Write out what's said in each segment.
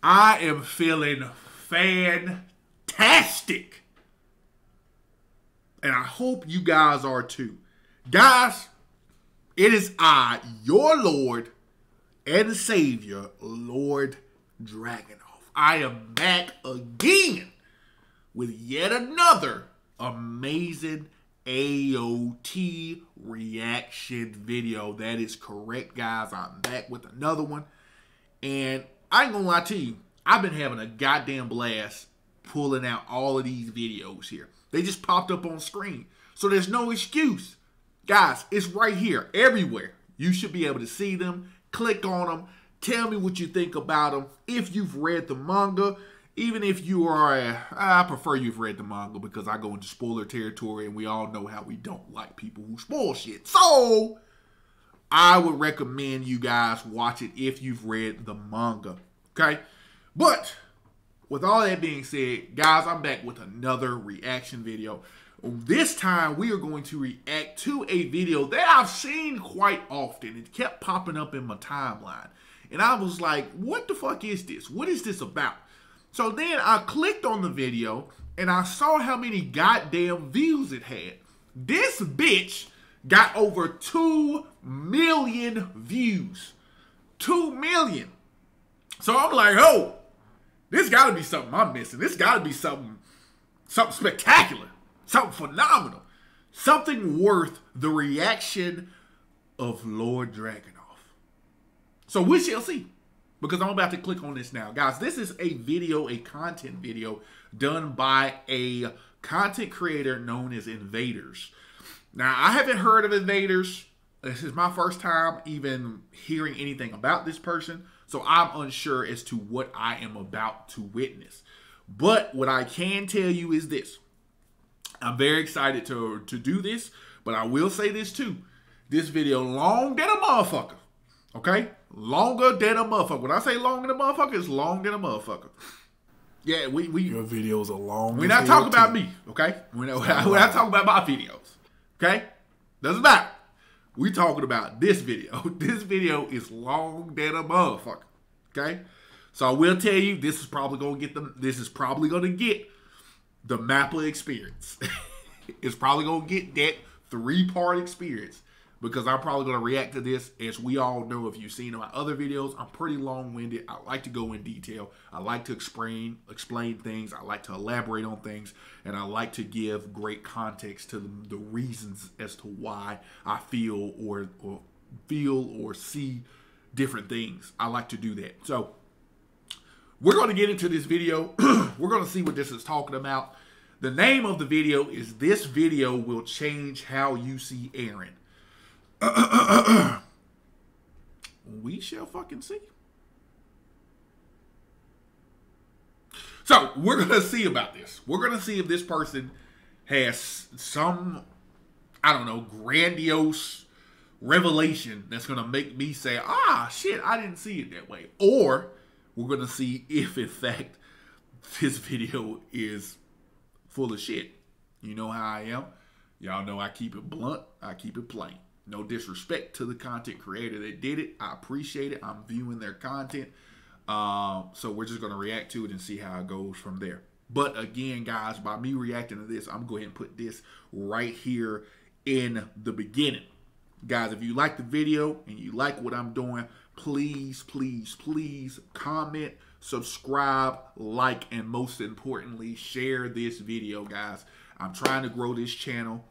I am feeling fantastic. And I hope you guys are too. Guys, it is I, your Lord and Savior, Lord Dragunov. I am back again with yet another amazing AOT reaction video. That is correct, guys. I'm back with another one. And I ain't gonna lie to you, I've been having a goddamn blast pulling out all of these videos here. They just popped up on screen. So there's no excuse. Guys, it's right here, everywhere. You should be able to see them. Click on them. Tell me what you think about them. If you've read the manga, even if you are I prefer you've read the manga because I go into spoiler territory and we all know how we don't like people who spoil shit. So, I would recommend you guys watch it if you've read the manga. Okay? But, with all that being said, guys, I'm back with another reaction video. This time, we are going to react to a video that I've seen quite often. It kept popping up in my timeline. And I was like, what the fuck is this? What is this about? So then I clicked on the video, and I saw how many goddamn views it had. This bitch got over 2 million views. 2 million. So I'm like, oh, this gotta be something I'm missing. This gotta be something spectacular. Something phenomenal. Something worth the reaction of Lord Dragunov. So we shall see. Because I'm about to click on this now. Guys, this is a video, a content video done by a content creator known as Invaderzz. Now, I haven't heard of Invaderzz. This is my first time even hearing anything about this person. So I'm unsure as to what I am about to witness. But what I can tell you is this. I'm very excited to do this. But I will say this too. This video long than a motherfucker. Okay? Longer than a motherfucker. When I say long than a motherfucker, it's long than a motherfucker. Yeah, we your videos are long. We're not talking about me, okay? We're not talking about my videos. Okay? Doesn't matter. We talking about this video. This video is long than a motherfucker. Okay? So I will tell you, this is probably gonna get the Mappa experience. It's probably gonna get that 3-part experience. Because I'm probably going to react to this. As we all know, if you've seen my other videos, I'm pretty long-winded. I like to go in detail. I like to explain things. I like to elaborate on things. And I like to give great context to the reasons as to why I feel or see different things. I like to do that. So, we're going to get into this video. We're going to see what this is talking about. The name of the video is "This Video Will Change How You See Eren." We shall fucking see. So, we're going to see about this. We're going to see if this person has some, I don't know, grandiose revelation that's going to make me say, ah, shit, I didn't see it that way. Or, we're going to see if, in fact, this video is full of shit. You know how I am. Y'all know I keep it blunt. I keep it plain. No disrespect to the content creator that did it. I appreciate it. I'm viewing their content. So we're just going to react to it and see how it goes from there. But again, guys, by me reacting to this, I'm going to go ahead and put this right here in the beginning. Guys, if you like the video and you like what I'm doing, please, please, please comment, subscribe, like, and most importantly, share this video, guys. I'm trying to grow this channel.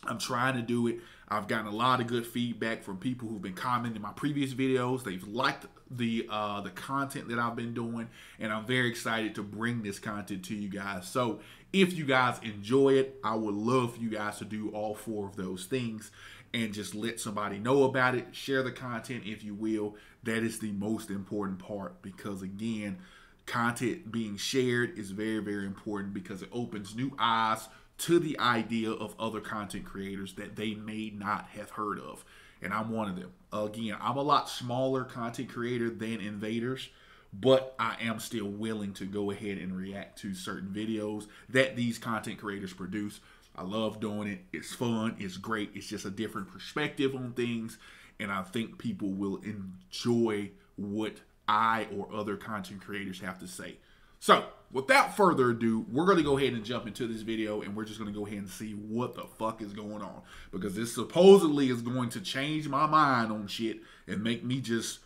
I'm trying to do it. I've gotten a lot of good feedback from people who've been commenting my previous videos. They've liked the content that I've been doing, and I'm very excited to bring this content to you guys. So if you guys enjoy it, I would love for you guys to do all 4 of those things and just let somebody know about it. Share the content if you will. That is the most important part because, again, content being shared is very, very important because it opens new eyes to the idea of other content creators that they may not have heard of. And I'm one of them. Again, I'm a lot smaller content creator than Invaderzz, but I am still willing to go ahead and react to certain videos that these content creators produce. I love doing it. It's fun. It's great. It's just a different perspective on things. And I think people will enjoy what I or other content creators have to say. So, without further ado, we're going to go ahead and jump into this video, and we're just going to go ahead and see what the fuck is going on. Because this supposedly is going to change my mind on shit and make me just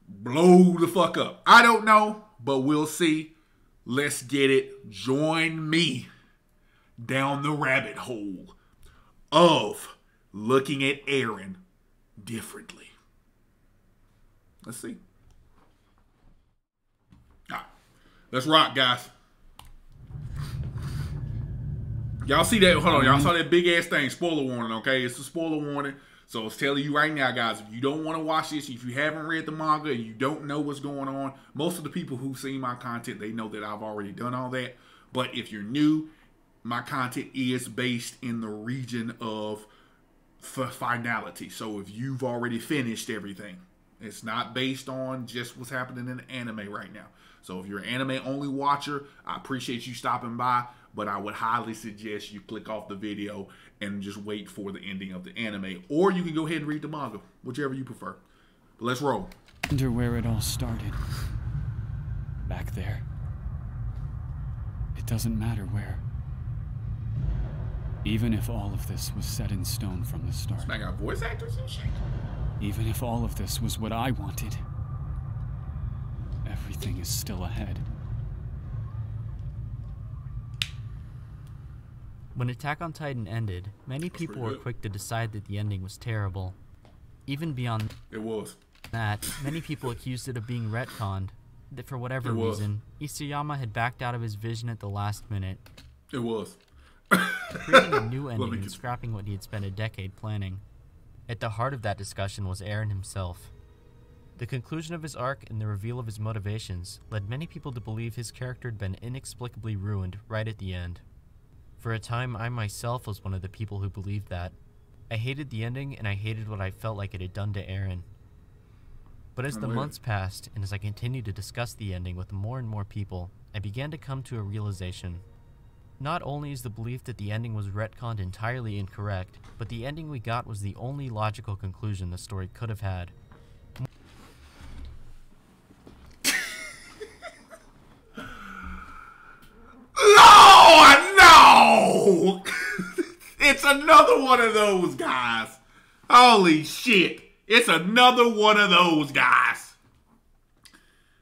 blow the fuck up. I don't know, but we'll see. Let's get it. Join me down the rabbit hole of looking at Eren differently. Let's see. All right. Let's rock, guys. Y'all see that? Hold on. Y'all saw that big ass thing. Spoiler warning, okay? It's a spoiler warning. So it's telling you right now, guys, if you don't want to watch this, if you haven't read the manga and you don't know what's going on, most of the people who've seen my content, they know that I've already done all that. But if you're new, my content is based in the region of finality. So if you've already finished everything, it's not based on just what's happening in the anime right now. So if you're an anime only watcher, I appreciate you stopping by, but I would highly suggest you click off the video and just wait for the ending of the anime. Or you can go ahead and read the manga, whichever you prefer. But let's roll. I wonder where it all started. Back there. It doesn't matter where. Even if all of this was set in stone from the start. I got voice actors and shit. Even if all of this was what I wanted. Everything is still ahead. When Attack on Titan ended, many people were quick to decide that the ending was terrible. Even beyond that, many people accused it of being retconned, that for whatever reason, Isayama had backed out of his vision at the last minute. It was. Creating a new ending and scrapping what he had spent a decade planning. At the heart of that discussion was Eren himself. The conclusion of his arc and the reveal of his motivations led many people to believe his character had been inexplicably ruined right at the end. For a time, I myself was one of the people who believed that. I hated the ending, and I hated what I felt like it had done to Eren. But as the months passed, and as I continued to discuss the ending with more and more people, I began to come to a realization. Not only is the belief that the ending was retconned entirely incorrect, but the ending we got was the only logical conclusion the story could have had. No! It's another one of those guys. Holy shit. It's another one of those guys.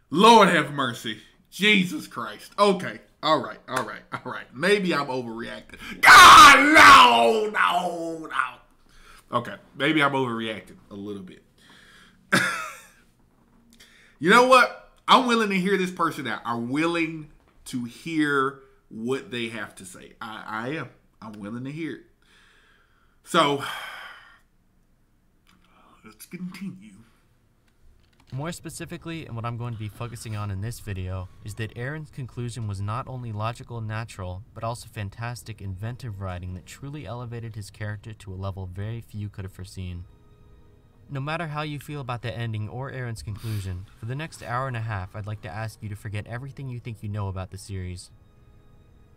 Lord have mercy. Jesus Christ. Okay. All right. Maybe I'm overreacting. God, no. Okay. Maybe I'm overreacting a little bit. You know what? I'm willing to hear this person out. I'm willing to hear what they have to say. I am. I'm willing to hear it. So, let's continue. More specifically, and what I'm going to be focusing on in this video, is that Eren's conclusion was not only logical and natural, but also fantastic, inventive writing that truly elevated his character to a level very few could have foreseen. No matter how you feel about the ending or Eren's conclusion, for the next hour and a half, I'd like to ask you to forget everything you think you know about the series.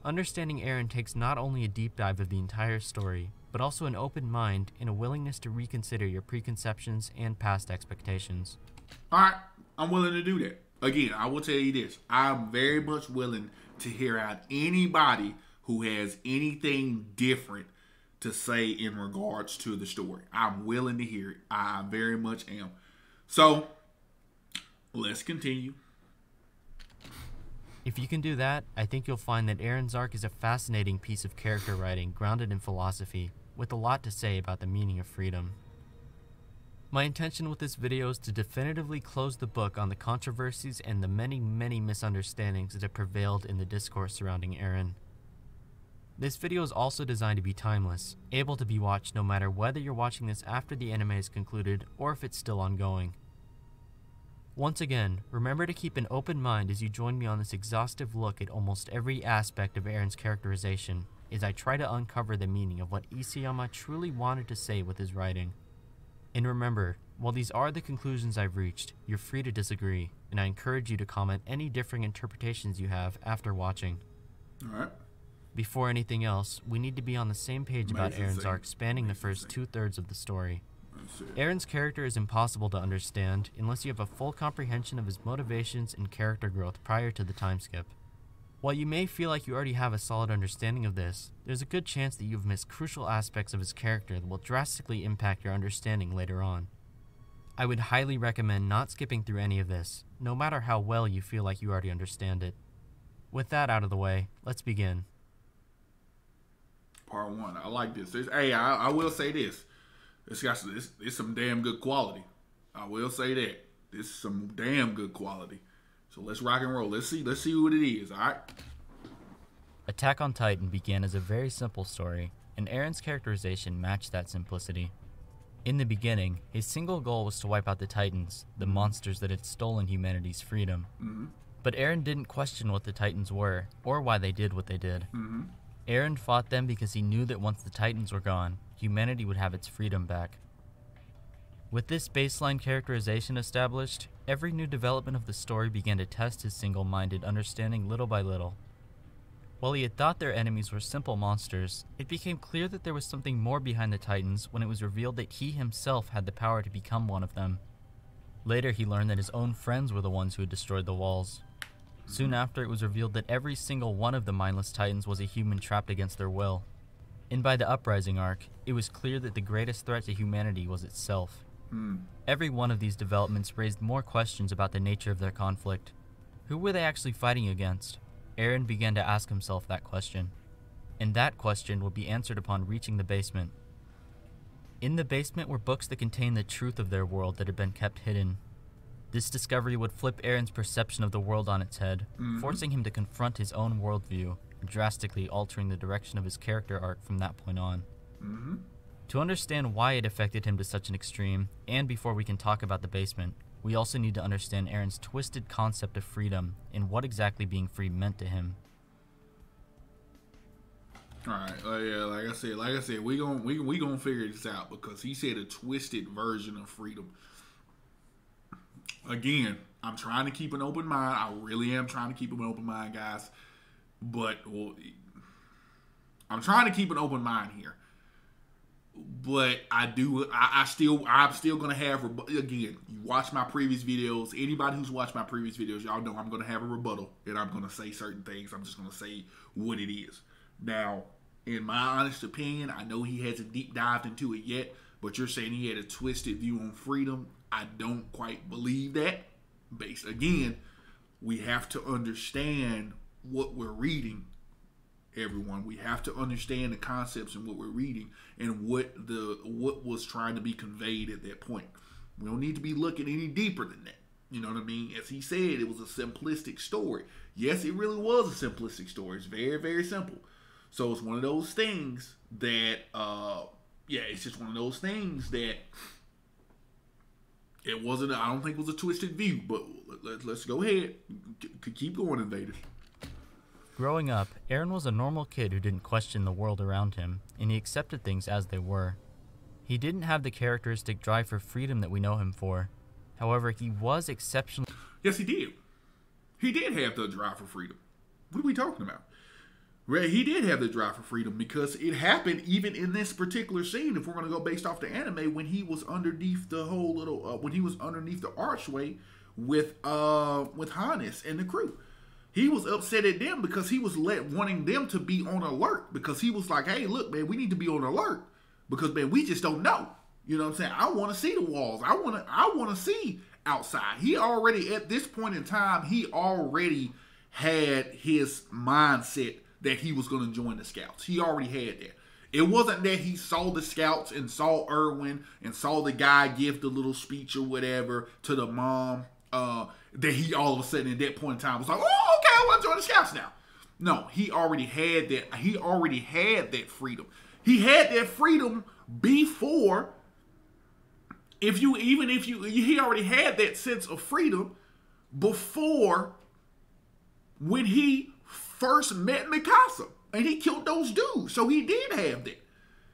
Understanding Eren takes not only a deep dive of the entire story, but also an open mind and a willingness to reconsider your preconceptions and past expectations. Alright, I'm willing to do that. Again, I will tell you this. I'm very much willing to hear out anybody who has anything different to say in regards to the story. I'm willing to hear it. I very much am. So, let's continue. If you can do that, I think you'll find that Eren's arc is a fascinating piece of character writing grounded in philosophy, with a lot to say about the meaning of freedom. My intention with this video is to definitively close the book on the controversies and the many misunderstandings that have prevailed in the discourse surrounding Eren. This video is also designed to be timeless, able to be watched no matter whether you're watching this after the anime is concluded or if it's still ongoing. Once again, remember to keep an open mind as you join me on this exhaustive look at almost every aspect of Eren's characterization, as I try to uncover the meaning of what Isayama truly wanted to say with his writing. And remember, while these are the conclusions I've reached, you're free to disagree, and I encourage you to comment any differing interpretations you have after watching. Alright. Before anything else, we need to be on the same page about Eren's arc spanning the first 2/3 of the story. Eren's character is impossible to understand unless you have a full comprehension of his motivations and character growth prior to the time skip. While you may feel like you already have a solid understanding of this, there's a good chance that you've missed crucial aspects of his character that will drastically impact your understanding later on. I would highly recommend not skipping through any of this, no matter how well you feel like you already understand it. With that out of the way, let's begin. Part 1. I like this. I will say this. It's some damn good quality. I will say that. This is some damn good quality. So let's rock and roll. Let's see what it is, alright? Attack on Titan began as a very simple story, and Eren's characterization matched that simplicity. In the beginning, his single goal was to wipe out the Titans, the monsters that had stolen humanity's freedom. Mm-hmm. But Eren didn't question what the Titans were, or why they did what they did. Mm-hmm. Eren fought them because he knew that once the Titans were gone, humanity would have its freedom back. With this baseline characterization established, every new development of the story began to test his single-minded understanding little by little. While he had thought their enemies were simple monsters, it became clear that there was something more behind the Titans when it was revealed that he himself had the power to become one of them. Later he learned that his own friends were the ones who had destroyed the walls. Soon after, it was revealed that every single one of the mindless Titans was a human trapped against their will. And by the Uprising arc, it was clear that the greatest threat to humanity was itself. Every one of these developments raised more questions about the nature of their conflict. Who were they actually fighting against? Eren began to ask himself that question. And that question would be answered upon reaching the basement. In the basement were books that contained the truth of their world that had been kept hidden. This discovery would flip Eren's perception of the world on its head, forcing him to confront his own worldview, and drastically altering the direction of his character arc from that point on. To understand why it affected him to such an extreme, and before we can talk about the basement, we also need to understand Eren's twisted concept of freedom and what exactly being free meant to him. Alright, yeah, like I said, we gonna figure this out because he said a twisted version of freedom. Again, I'm trying to keep an open mind. I really am trying to keep an open mind, guys. But I'm trying to keep an open mind here. But I'm still gonna have, again, you watch my previous videos. Anybody who's watched my previous videos, y'all know I'm gonna have a rebuttal and I'm gonna say certain things. I'm just gonna say what it is. Now, in my honest opinion, I know he hasn't deep dived into it yet, but you're saying he had a twisted view on freedom. I don't quite believe that. Again, we have to understand what we're reading. Everyone, we have to understand the concepts and what we're reading and what was trying to be conveyed at that point. We don't need to be looking any deeper than that. You know what I mean? As he said, it was a simplistic story. Yes, it really was a simplistic story. It's very, very simple. So it's one of those things that, it's just one of those things that it wasn't. I don't think it was a twisted view. But let's go ahead. Keep going, Invaders. Growing up, Eren was a normal kid who didn't question the world around him, and he accepted things as they were. He didn't have the characteristic drive for freedom that we know him for. However, he was exceptionally... Yes, he did. He did have the drive for freedom. What are we talking about? He did have the drive for freedom because it happened even in this particular scene, if we're going to go based off the anime, when he was underneath the whole little... when he was underneath the archway with Hannes and the crew. He was upset at them because he was wanting them to be on alert, because he was like, hey, look, man, we need to be on alert because, man, we just don't know. You know what I'm saying? I want to see the walls. I want to see outside. He already, at this point in time, he already had his mindset that he was going to join the scouts. He already had that. It wasn't that he saw the scouts and saw Erwin and saw the guy give the little speech or whatever to the mom, that he all of a sudden at that point in time was like, oh, okay, I want to join the scouts now. No, he already had that. He already had that freedom. He had that freedom before. He already had that sense of freedom before when he first met Mikasa and he killed those dudes. So he did have that.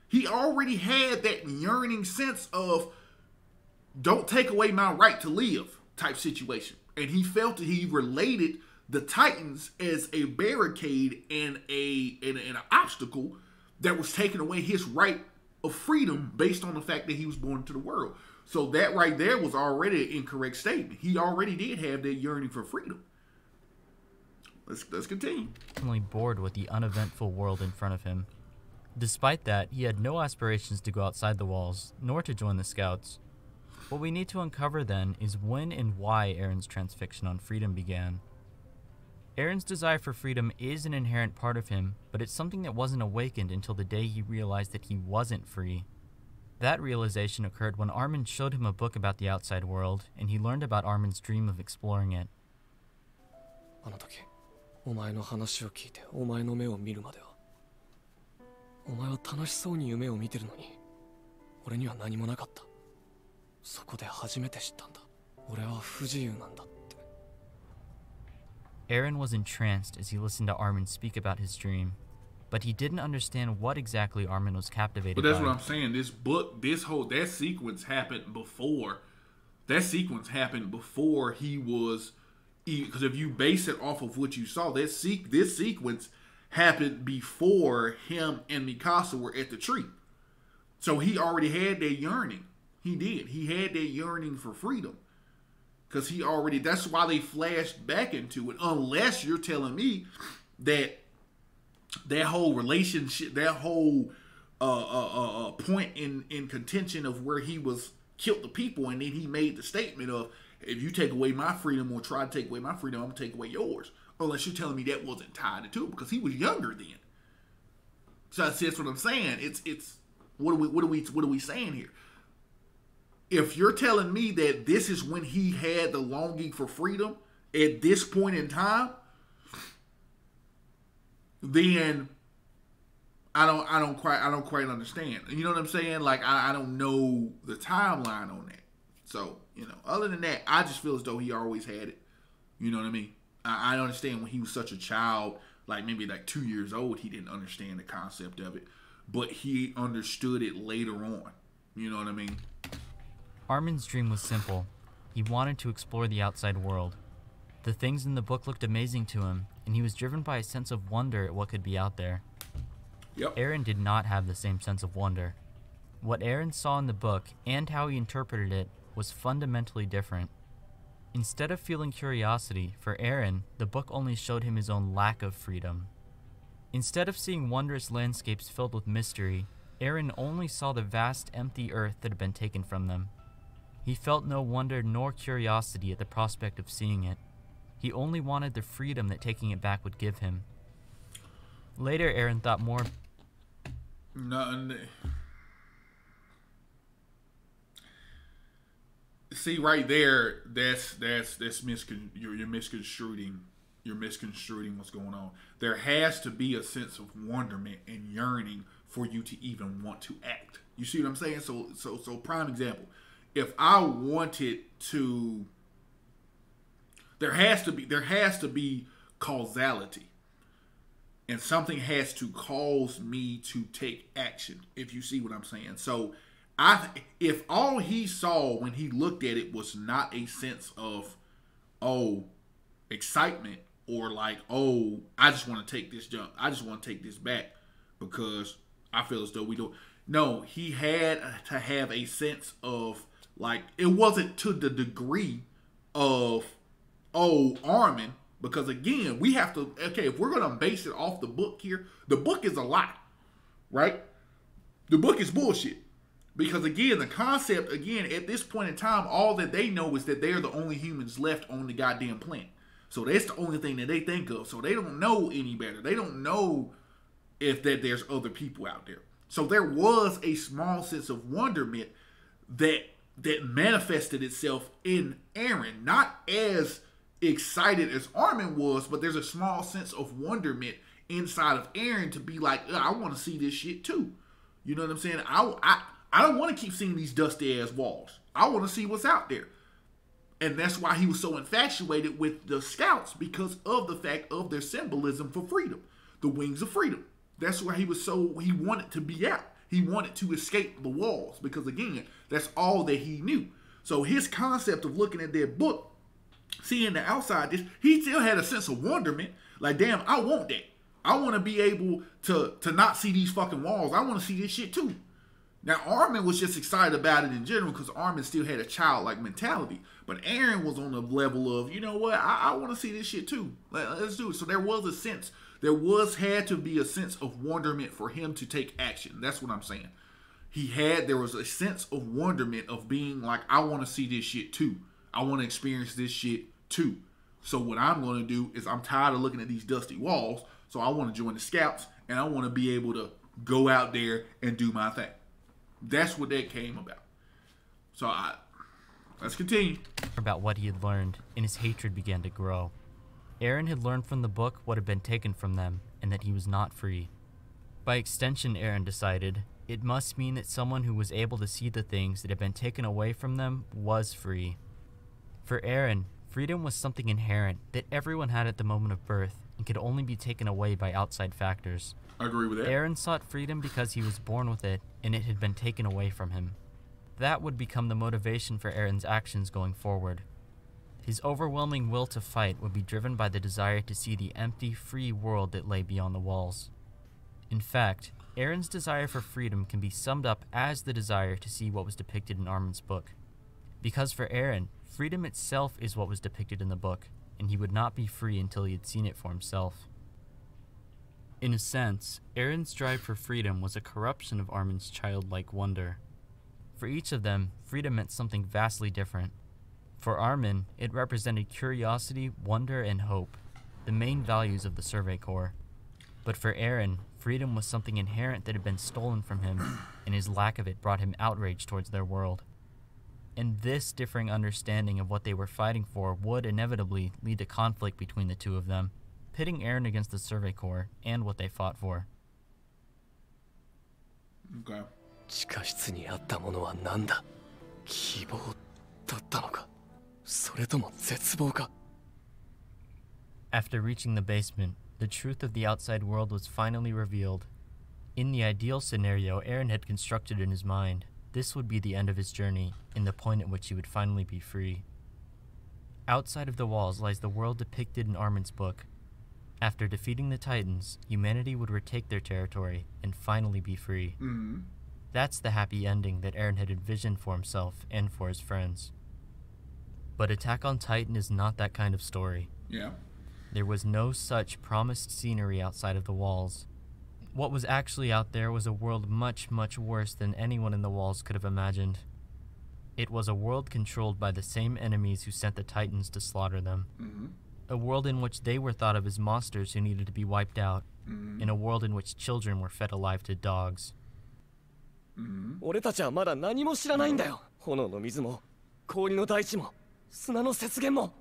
He already had that yearning sense of don't take away my right to live type situation. And he felt that he related the Titans as a barricade and an obstacle that was taking away his right of freedom based on the fact that he was born into the world. So that right there was already an incorrect statement. He already did have that yearning for freedom. Let's continue. Bored with the uneventful world in front of him. Despite that, he had no aspirations to go outside the walls, nor to join the Scouts. What we need to uncover then is when and why Eren's transfixion on freedom began. Eren's desire for freedom is an inherent part of him, but it's something that wasn't awakened until the day he realized that he wasn't free. That realization occurred when Armin showed him a book about the outside world, and he learned about Armin's dream of exploring it. あの時、お前の話を聞いてお前の目を見るまでは、お前は楽しそうに夢を見てるのに、俺には何もなかった。そこで初めて知ったんだ。俺は不自由なんだって。Eren was entranced as he listened to Armin speak about his dream, but he didn't understand what exactly Armin was captivated by. But that's what I'm saying. This book, that sequence happened before. That sequence happened before he was, because if you base it off of what you saw, this sequence happened before him and Mikasa were at the tree. So he already had that yearning. He did. He had that yearning for freedom. Because he already, that's why they flashed back into it. Unless you're telling me that that whole relationship, that whole point in contention of where he was killed the people, and then he made the statement of, if you take away my freedom or try to take away my freedom, I'm going to take away yours. Unless you're telling me that wasn't tied into it, because he was younger then. So that's what I'm saying. It's what are we saying here? If you're telling me that this is when he had the longing for freedom at this point in time, then I don't quite understand. You know what I'm saying? Like I don't know the timeline on that. So, you know, other than that, I just feel as though he always had it. You know what I mean? I understand when he was such a child, like maybe like 2 years old, he didn't understand the concept of it, but he understood it later on. You know what I mean? Armin's dream was simple. He wanted to explore the outside world. The things in the book looked amazing to him, and he was driven by a sense of wonder at what could be out there. Yep. Eren did not have the same sense of wonder. What Eren saw in the book, and how he interpreted it, was fundamentally different. Instead of feeling curiosity, for Eren, the book only showed him his own lack of freedom. Instead of seeing wondrous landscapes filled with mystery, Eren only saw the vast empty earth that had been taken from them. He felt no wonder nor curiosity at the prospect of seeing it. He only wanted the freedom that taking it back would give him. Later, Eren thought more. See, right there, you're misconstruing what's going on. There has to be a sense of wonderment and yearning for you to even want to act. You see what I'm saying? So prime example. If I wanted to, there has to be causality, and something has to cause me to take action. If you see what I'm saying. So if all he saw when he looked at it was not a sense of, excitement, or like, I just want to take this jump, I just want to take this back because I feel as though we don't. No, he had to have a sense of, like, it wasn't to the degree of, Armin, because again, we have to, if we're going to base it off the book here, the book is a lie, right? The book is bullshit. Because again, the concept, at this point in time, all that they know is that they're the only humans left on the goddamn planet. So that's the only thing that they think of. So they don't know any better. They don't know if that there's other people out there. So there was a small sense of wonderment that manifested itself in Eren. Not as excited as Armin was, but there's a small sense of wonderment inside of Eren to be like, I want to see this shit too. You know what I'm saying? I don't want to keep seeing these dusty ass walls. I want to see what's out there. And that's why he was so infatuated with the Scouts, because of the fact of their symbolism for freedom. The wings of freedom. That's why he wanted to be out. He wanted to escape the walls, because again, that's all that he knew. So his concept of looking at their book, seeing the outside, he still had a sense of wonderment. Like, damn, I want that. I want to be able to not see these fucking walls. I want to see this shit too. Now, Armin was just excited about it in general because Armin still had a childlike mentality. But Eren was on the level of, you know what, I want to see this shit too. Let's do it. So there was a sense, had to be a sense of wonderment for him to take action. That's what I'm saying. There was a sense of wonderment of being like, I want to see this shit too. I want to experience this shit too. So what I'm going to do is I'm tired of looking at these dusty walls. So I want to join the scouts and I want to be able to go out there and do my thing. That's what that came about. So let's continue. About what he had learned, and his hatred began to grow. Eren had learned from the book what had been taken from them, and that he was not free. By extension, Eren decided, it must mean that someone who was able to see the things that had been taken away from them was free. For Eren, freedom was something inherent that everyone had at the moment of birth and could only be taken away by outside factors. I agree with that. Eren sought freedom because he was born with it and it had been taken away from him. That would become the motivation for Eren's actions going forward. His overwhelming will to fight would be driven by the desire to see the empty, free world that lay beyond the walls. In fact, Eren's desire for freedom can be summed up as the desire to see what was depicted in Armin's book. Because for Eren, freedom itself is what was depicted in the book, and he would not be free until he had seen it for himself. In a sense, Eren's drive for freedom was a corruption of Armin's childlike wonder. For each of them, freedom meant something vastly different. For Armin, it represented curiosity, wonder, and hope, the main values of the Survey Corps. But for Eren, freedom was something inherent that had been stolen from him, and his lack of it brought him outrage towards their world. And this differing understanding of what they were fighting for would inevitably lead to conflict between the two of them, pitting Eren against the Survey Corps and what they fought for. Okay. 地下室にあったものは何だ? 希望だったのか? それとも絶望か? After reaching the basement, the truth of the outside world was finally revealed. In the ideal scenario Eren had constructed in his mind, this would be the end of his journey, and the point at which he would finally be free. Outside of the walls lies the world depicted in Armin's book. After defeating the Titans, humanity would retake their territory and finally be free. Mm-hmm. That's the happy ending that Eren had envisioned for himself and for his friends. But Attack on Titan is not that kind of story. Yeah. There was no such promised scenery outside of the walls. What was actually out there was a world much, much worse than anyone in the walls could have imagined. It was a world controlled by the same enemies who sent the Titans to slaughter them. Mm-hmm. A world in which they were thought of as monsters who needed to be wiped out. Mm-hmm. In a world in which children were fed alive to dogs. Mm-hmm. 俺たちはまだ何も知らないんだよ。炎の水も、氷の大地も、砂の雪原も、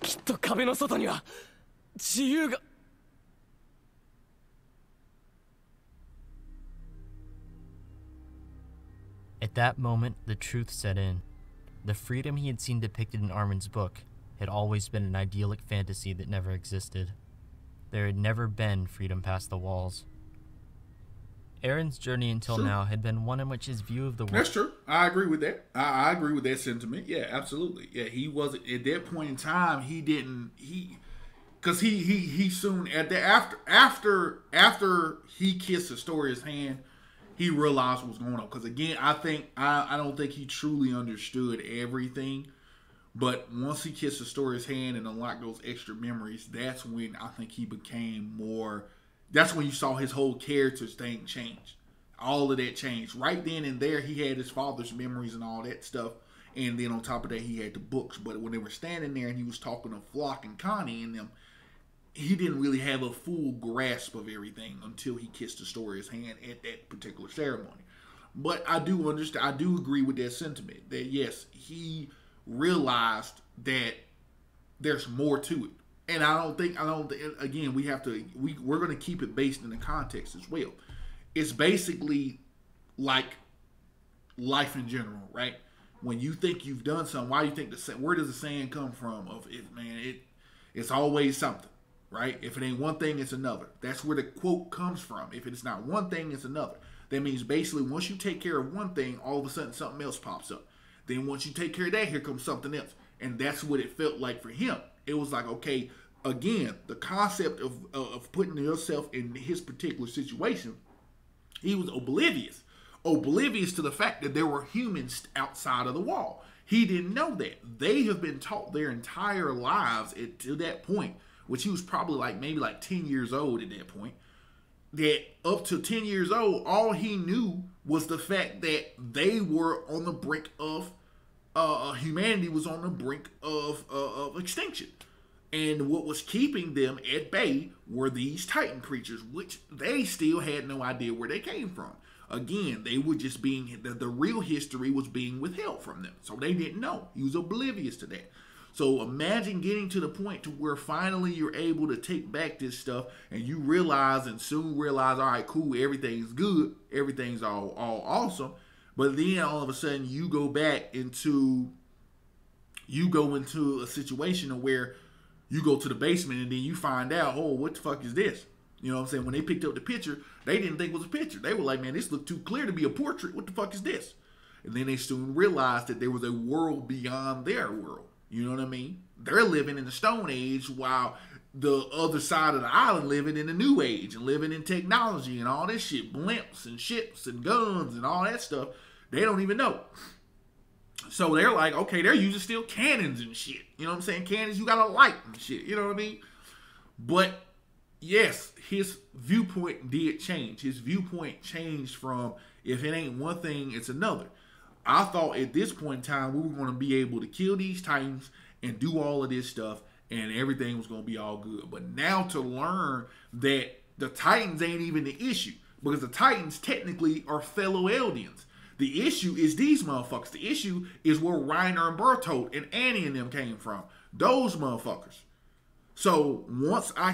きっと壁の外には自由が。At that moment, the truth set in. The freedom he had seen depicted in Armin's book had always been an idyllic fantasy that never existed. There had never been freedom past the walls. Eren's journey until now had been one in which his view of the world... That's true. I agree with that. I agree with that sentiment. Yeah, absolutely. Yeah, he wasn't at that point in time. He didn't. Because he soon after he kissed Astoria's hand, he realized what was going on. Because again, I don't think he truly understood everything. But once he kissed Astoria's hand and unlocked those extra memories, that's when I think he became more. That's when you saw his whole character's thing change. All of that changed. Right then and there, he had his father's memories and all that stuff. And then on top of that, he had the books. But when they were standing there and he was talking to Flock and Connie and them, he didn't really have a full grasp of everything until he kissed Astoria's hand at that particular ceremony. But I do understand. I do agree with that sentiment. That yes, he realized that there's more to it. And I don't think, again, we're going to keep it based in the context as well. It's basically like life in general, right? When you think you've done something, why do you think where does the saying come from? It's always something, right? If it ain't one thing, it's another. That's where the quote comes from. If it's not one thing, it's another. That means basically once you take care of one thing, all of a sudden something else pops up. Then once you take care of that, here comes something else. And that's what it felt like for him. It was like, okay, again, the concept of putting yourself in his particular situation, he was oblivious oblivious to the fact that there were humans outside of the wall. He didn't know that. They have been taught their entire lives to that point, which he was probably maybe 10 years old at that point, that up to 10 years old, all he knew was the fact that they were on the brink of, humanity was on the brink of extinction. And what was keeping them at bay were these Titan creatures, which they still had no idea where they came from. Again, they were just being, the real history was being withheld from them. So they didn't know. He was oblivious to that. So imagine getting to the point to where finally you're able to take back this stuff and you realize and soon realize, all right, cool, everything's good. Everything's all awesome. But then all of a sudden you go into a situation where you go to the basement and then you find out, oh, what the fuck is this? You know what I'm saying? When they picked up the picture, they didn't think it was a picture. They were like, man, this looked too clear to be a portrait. What the fuck is this? And then they soon realized that there was a world beyond their world. You know what I mean? They're living in the Stone Age while the other side of the island living in the New Age and living in technology and all this shit. Blimps and ships and guns and all that stuff. They don't even know. So they're like, okay, they're using still cannons and shit. You know what I'm saying? Cannons, you got a light and shit. You know what I mean? But yes, his viewpoint did change. His viewpoint changed from, if it ain't one thing, it's another. I thought at this point in time, we were going to be able to kill these Titans and do all of this stuff, and everything was going to be all good. But now to learn that the Titans ain't even the issue, because the Titans technically are fellow Eldians. The issue is these motherfuckers. The issue is where Reiner and Bertolt and Annie and them came from. Those motherfuckers. So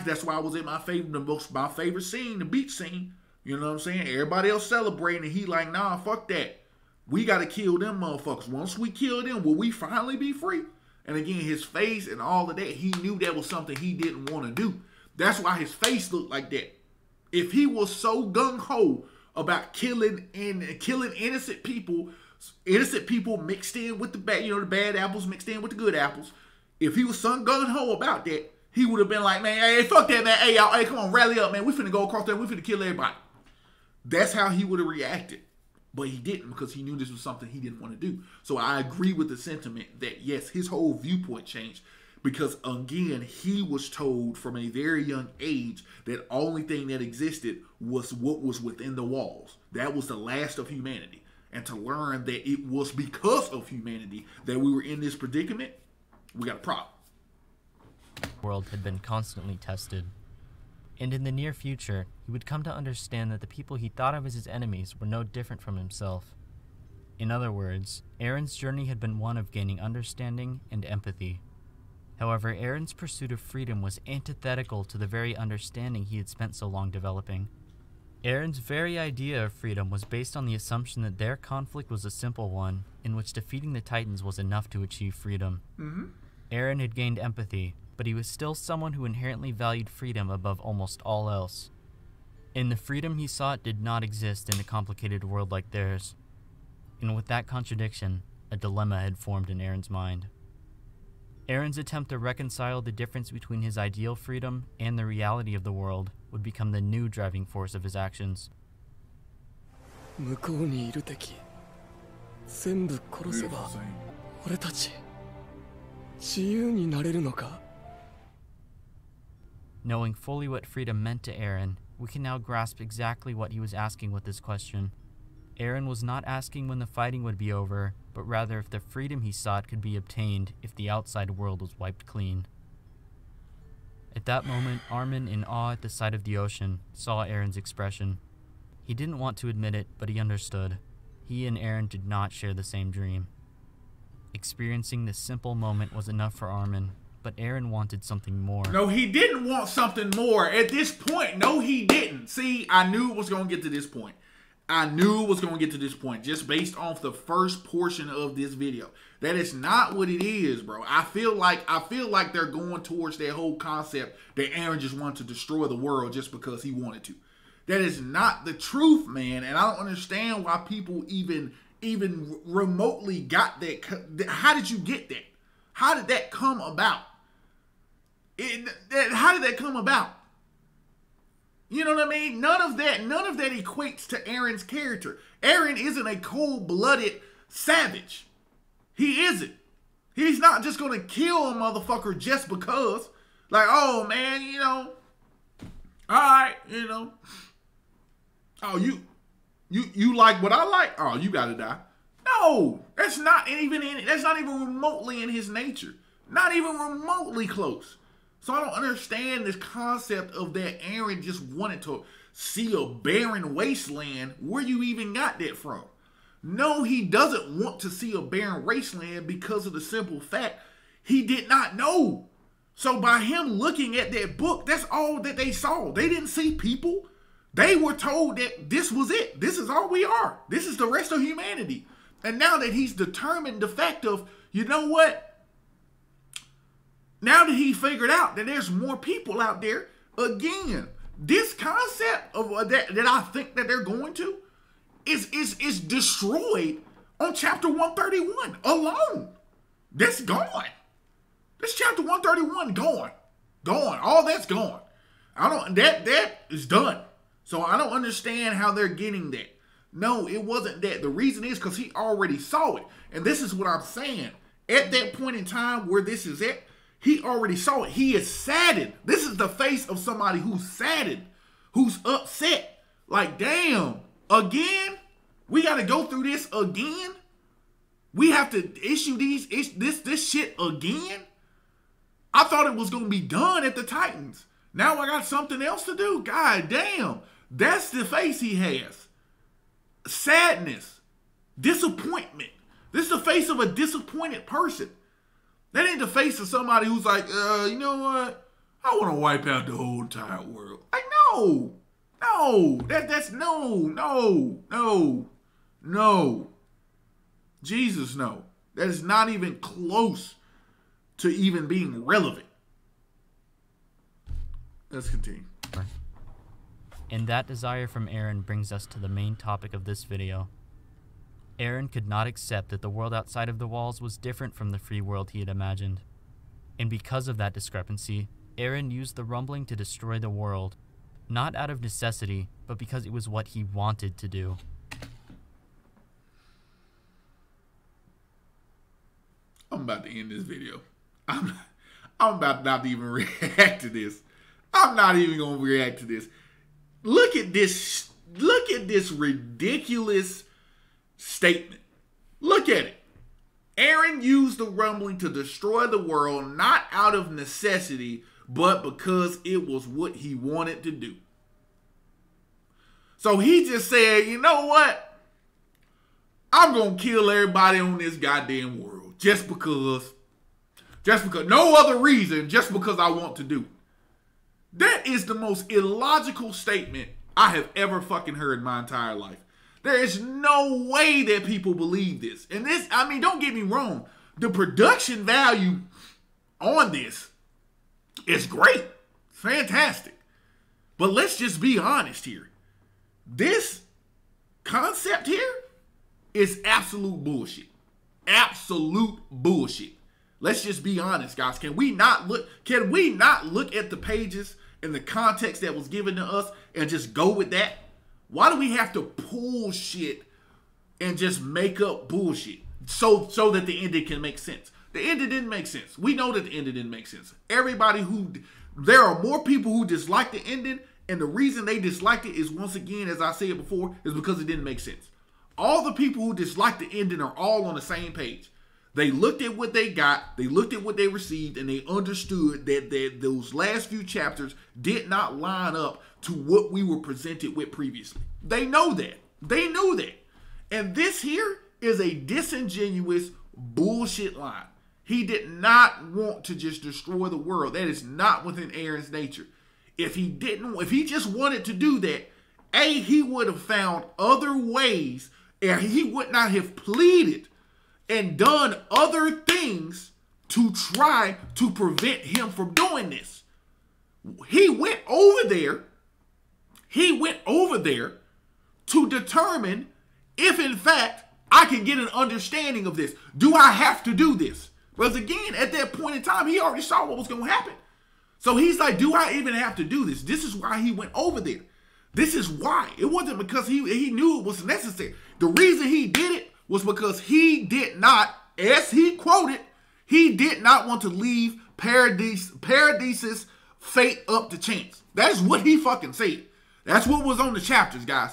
that's why I was in my favorite scene, the beach scene. You know what I'm saying? Everybody else celebrating, and he like, nah, fuck that. We got to kill them motherfuckers. Once we kill them, will we finally be free? And again, his face and all of that, he knew that was something he didn't want to do. That's why his face looked like that. If he was so gung-ho about killing innocent people mixed in with the bad apples mixed in with the good apples, if he was so gung-ho about that, he would have been like, man, hey, fuck that, man. Hey, y'all, hey, come on, rally up, man. We finna go across there. We finna kill everybody. That's how he would have reacted. But he didn't, because he knew this was something he didn't want to do. So I agree with the sentiment that, yes, his whole viewpoint changed. Because, again, he was told from a very young age that only thing that existed was what was within the walls. That was the last of humanity. And to learn that it was because of humanity that we were in this predicament, we got a problem. The world had been constantly tested. And in the near future, he would come to understand that the people he thought of as his enemies were no different from himself. In other words, Eren's journey had been one of gaining understanding and empathy. However, Eren's pursuit of freedom was antithetical to the very understanding he had spent so long developing. Eren's very idea of freedom was based on the assumption that their conflict was a simple one, in which defeating the Titans was enough to achieve freedom. Eren had gained empathy, but he was still someone who inherently valued freedom above almost all else. And the freedom he sought did not exist in a complicated world like theirs. And with that contradiction, a dilemma had formed in Eren's mind. Eren's attempt to reconcile the difference between his ideal freedom and the reality of the world would become the new driving force of his actions. Knowing fully what freedom meant to Eren, we can now grasp exactly what he was asking with this question. Eren was not asking when the fighting would be over, but rather if the freedom he sought could be obtained if the outside world was wiped clean. At that moment, Armin, in awe at the sight of the ocean, saw Eren's expression. He didn't want to admit it, but he understood. He and Eren did not share the same dream. Experiencing this simple moment was enough for Armin, but Eren wanted something more. No, he didn't want something more. At this point, no, he didn't. See, I knew it was going to get to this point. Just based off the first portion of this video. That is not what it is, bro. I feel like they're going towards that whole concept that Eren just wanted to destroy the world just because he wanted to. That is not the truth, man. And I don't understand why people even remotely got that. How did you get that? How did that come about? How did that come about? You know what I mean? None of that equates to Eren's character. Eren isn't a cold-blooded savage. He isn't. He's not just going to kill a motherfucker just because. Like, oh, man, you know. All right, you know. Oh, you like what I like? Oh, you got to die. No, that's not even remotely in his nature. Not even remotely close. So I don't understand this concept of that Eren just wanted to see a barren wasteland. Where you even got that from? No, he doesn't want to see a barren wasteland because of the simple fact he did not know. So by him looking at that book, that's all that they saw. They didn't see people. They were told that this was it. This is all we are. This is the rest of humanity. And now that he's determined the fact of, you know what? Now that he figured out that there's more people out there, again, this concept of that I think that they're going to is destroyed on chapter 131 alone. That's gone. This chapter 131 gone. All that's gone. That is done. So I don't understand how they're getting that. No, it wasn't that. The reason is because he already saw it. And this is what I'm saying. At that point in time where this is at, he already saw it. He is saddened. This is the face of somebody who's saddened, who's upset. Like, damn, again? We got to go through this again? We have to issue this shit again? I thought it was going to be done at the Titans. Now I got something else to do. God damn. That's the face he has. Sadness. Disappointment. This is the face of a disappointed person. That ain't the face of somebody who's like, you know what? I want to wipe out the whole entire world. Like, no. That's no. Jesus, no. That is not even close to even being relevant. Let's continue. And that desire from Eren brings us to the main topic of this video. Eren could not accept that the world outside of the walls was different from the free world he had imagined. And because of that discrepancy, Eren used the rumbling to destroy the world, not out of necessity, but because it was what he wanted to do. I'm about to end this video. I'm about not to even react to this. I'm not even going to react to this. Look at this ridiculous statement. Look at it. Eren used the rumbling to destroy the world, not out of necessity, but because it was what he wanted to do. So he just said, you know what? I'm going to kill everybody on this goddamn world. Just because, no other reason, just because I want to do it. That is the most illogical statement I have ever fucking heard in my entire life. There is no way that people believe this. And this, I mean, don't get me wrong. The production value on this is great. Fantastic. But let's just be honest here. This concept here is absolute bullshit. Absolute bullshit. Let's just be honest, guys. Can we not look at the pages and the context that was given to us and just go with that? Why do we have to pull shit and just make up bullshit so that the ending can make sense? The ending didn't make sense. We know that the ending didn't make sense. There are more people who dislike the ending, and the reason they disliked it is, once again, as I said before, is because it didn't make sense. All the people who dislike the ending are all on the same page. They looked at what they got, they looked at what they received, and they understood that those last few chapters did not line up to what we were presented with previously. They know that. They knew that. And this here is a disingenuous bullshit line. He did not want to just destroy the world. That is not within Eren's nature. If he just wanted to do that, he would have found other ways, and he would not have pleaded and done other things to try to prevent him from doing this. He went over there to determine if, in fact, I can get an understanding of this. Do I have to do this? Because again, at that point in time, he already saw what was going to happen. So he's like, do I even have to do this? This is why he went over there. This is why. It wasn't because he knew it was necessary. The reason he did it was because he did not, as he quoted, he did not want to leave Paradis's fate up to chance. That is what he fucking said. That's what was on the chapters, guys.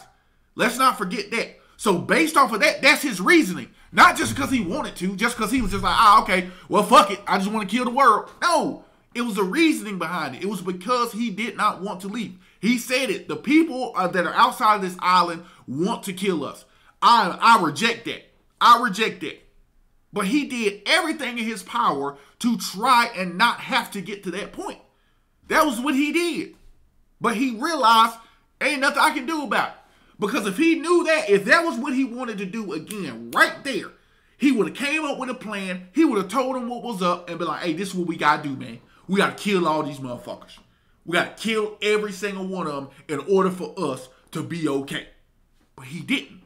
Let's not forget that. So based off of that, that's his reasoning. Not just because he wanted to, just because he was just like, okay, well, fuck it. I just want to kill the world. No, it was a reasoning behind it. It was because he did not want to leave. He said it. The people that are outside of this island want to kill us. I reject that. I reject that. But he did everything in his power to try and not have to get to that point. That was what he did. But he realized ain't nothing I can do about it. Because if he knew that, if that was what he wanted to do again, right there, he would have came up with a plan. He would have told him what was up and be like, hey, this is what we got to do, man. We got to kill all these motherfuckers. We got to kill every single one of them in order for us to be okay. But he didn't.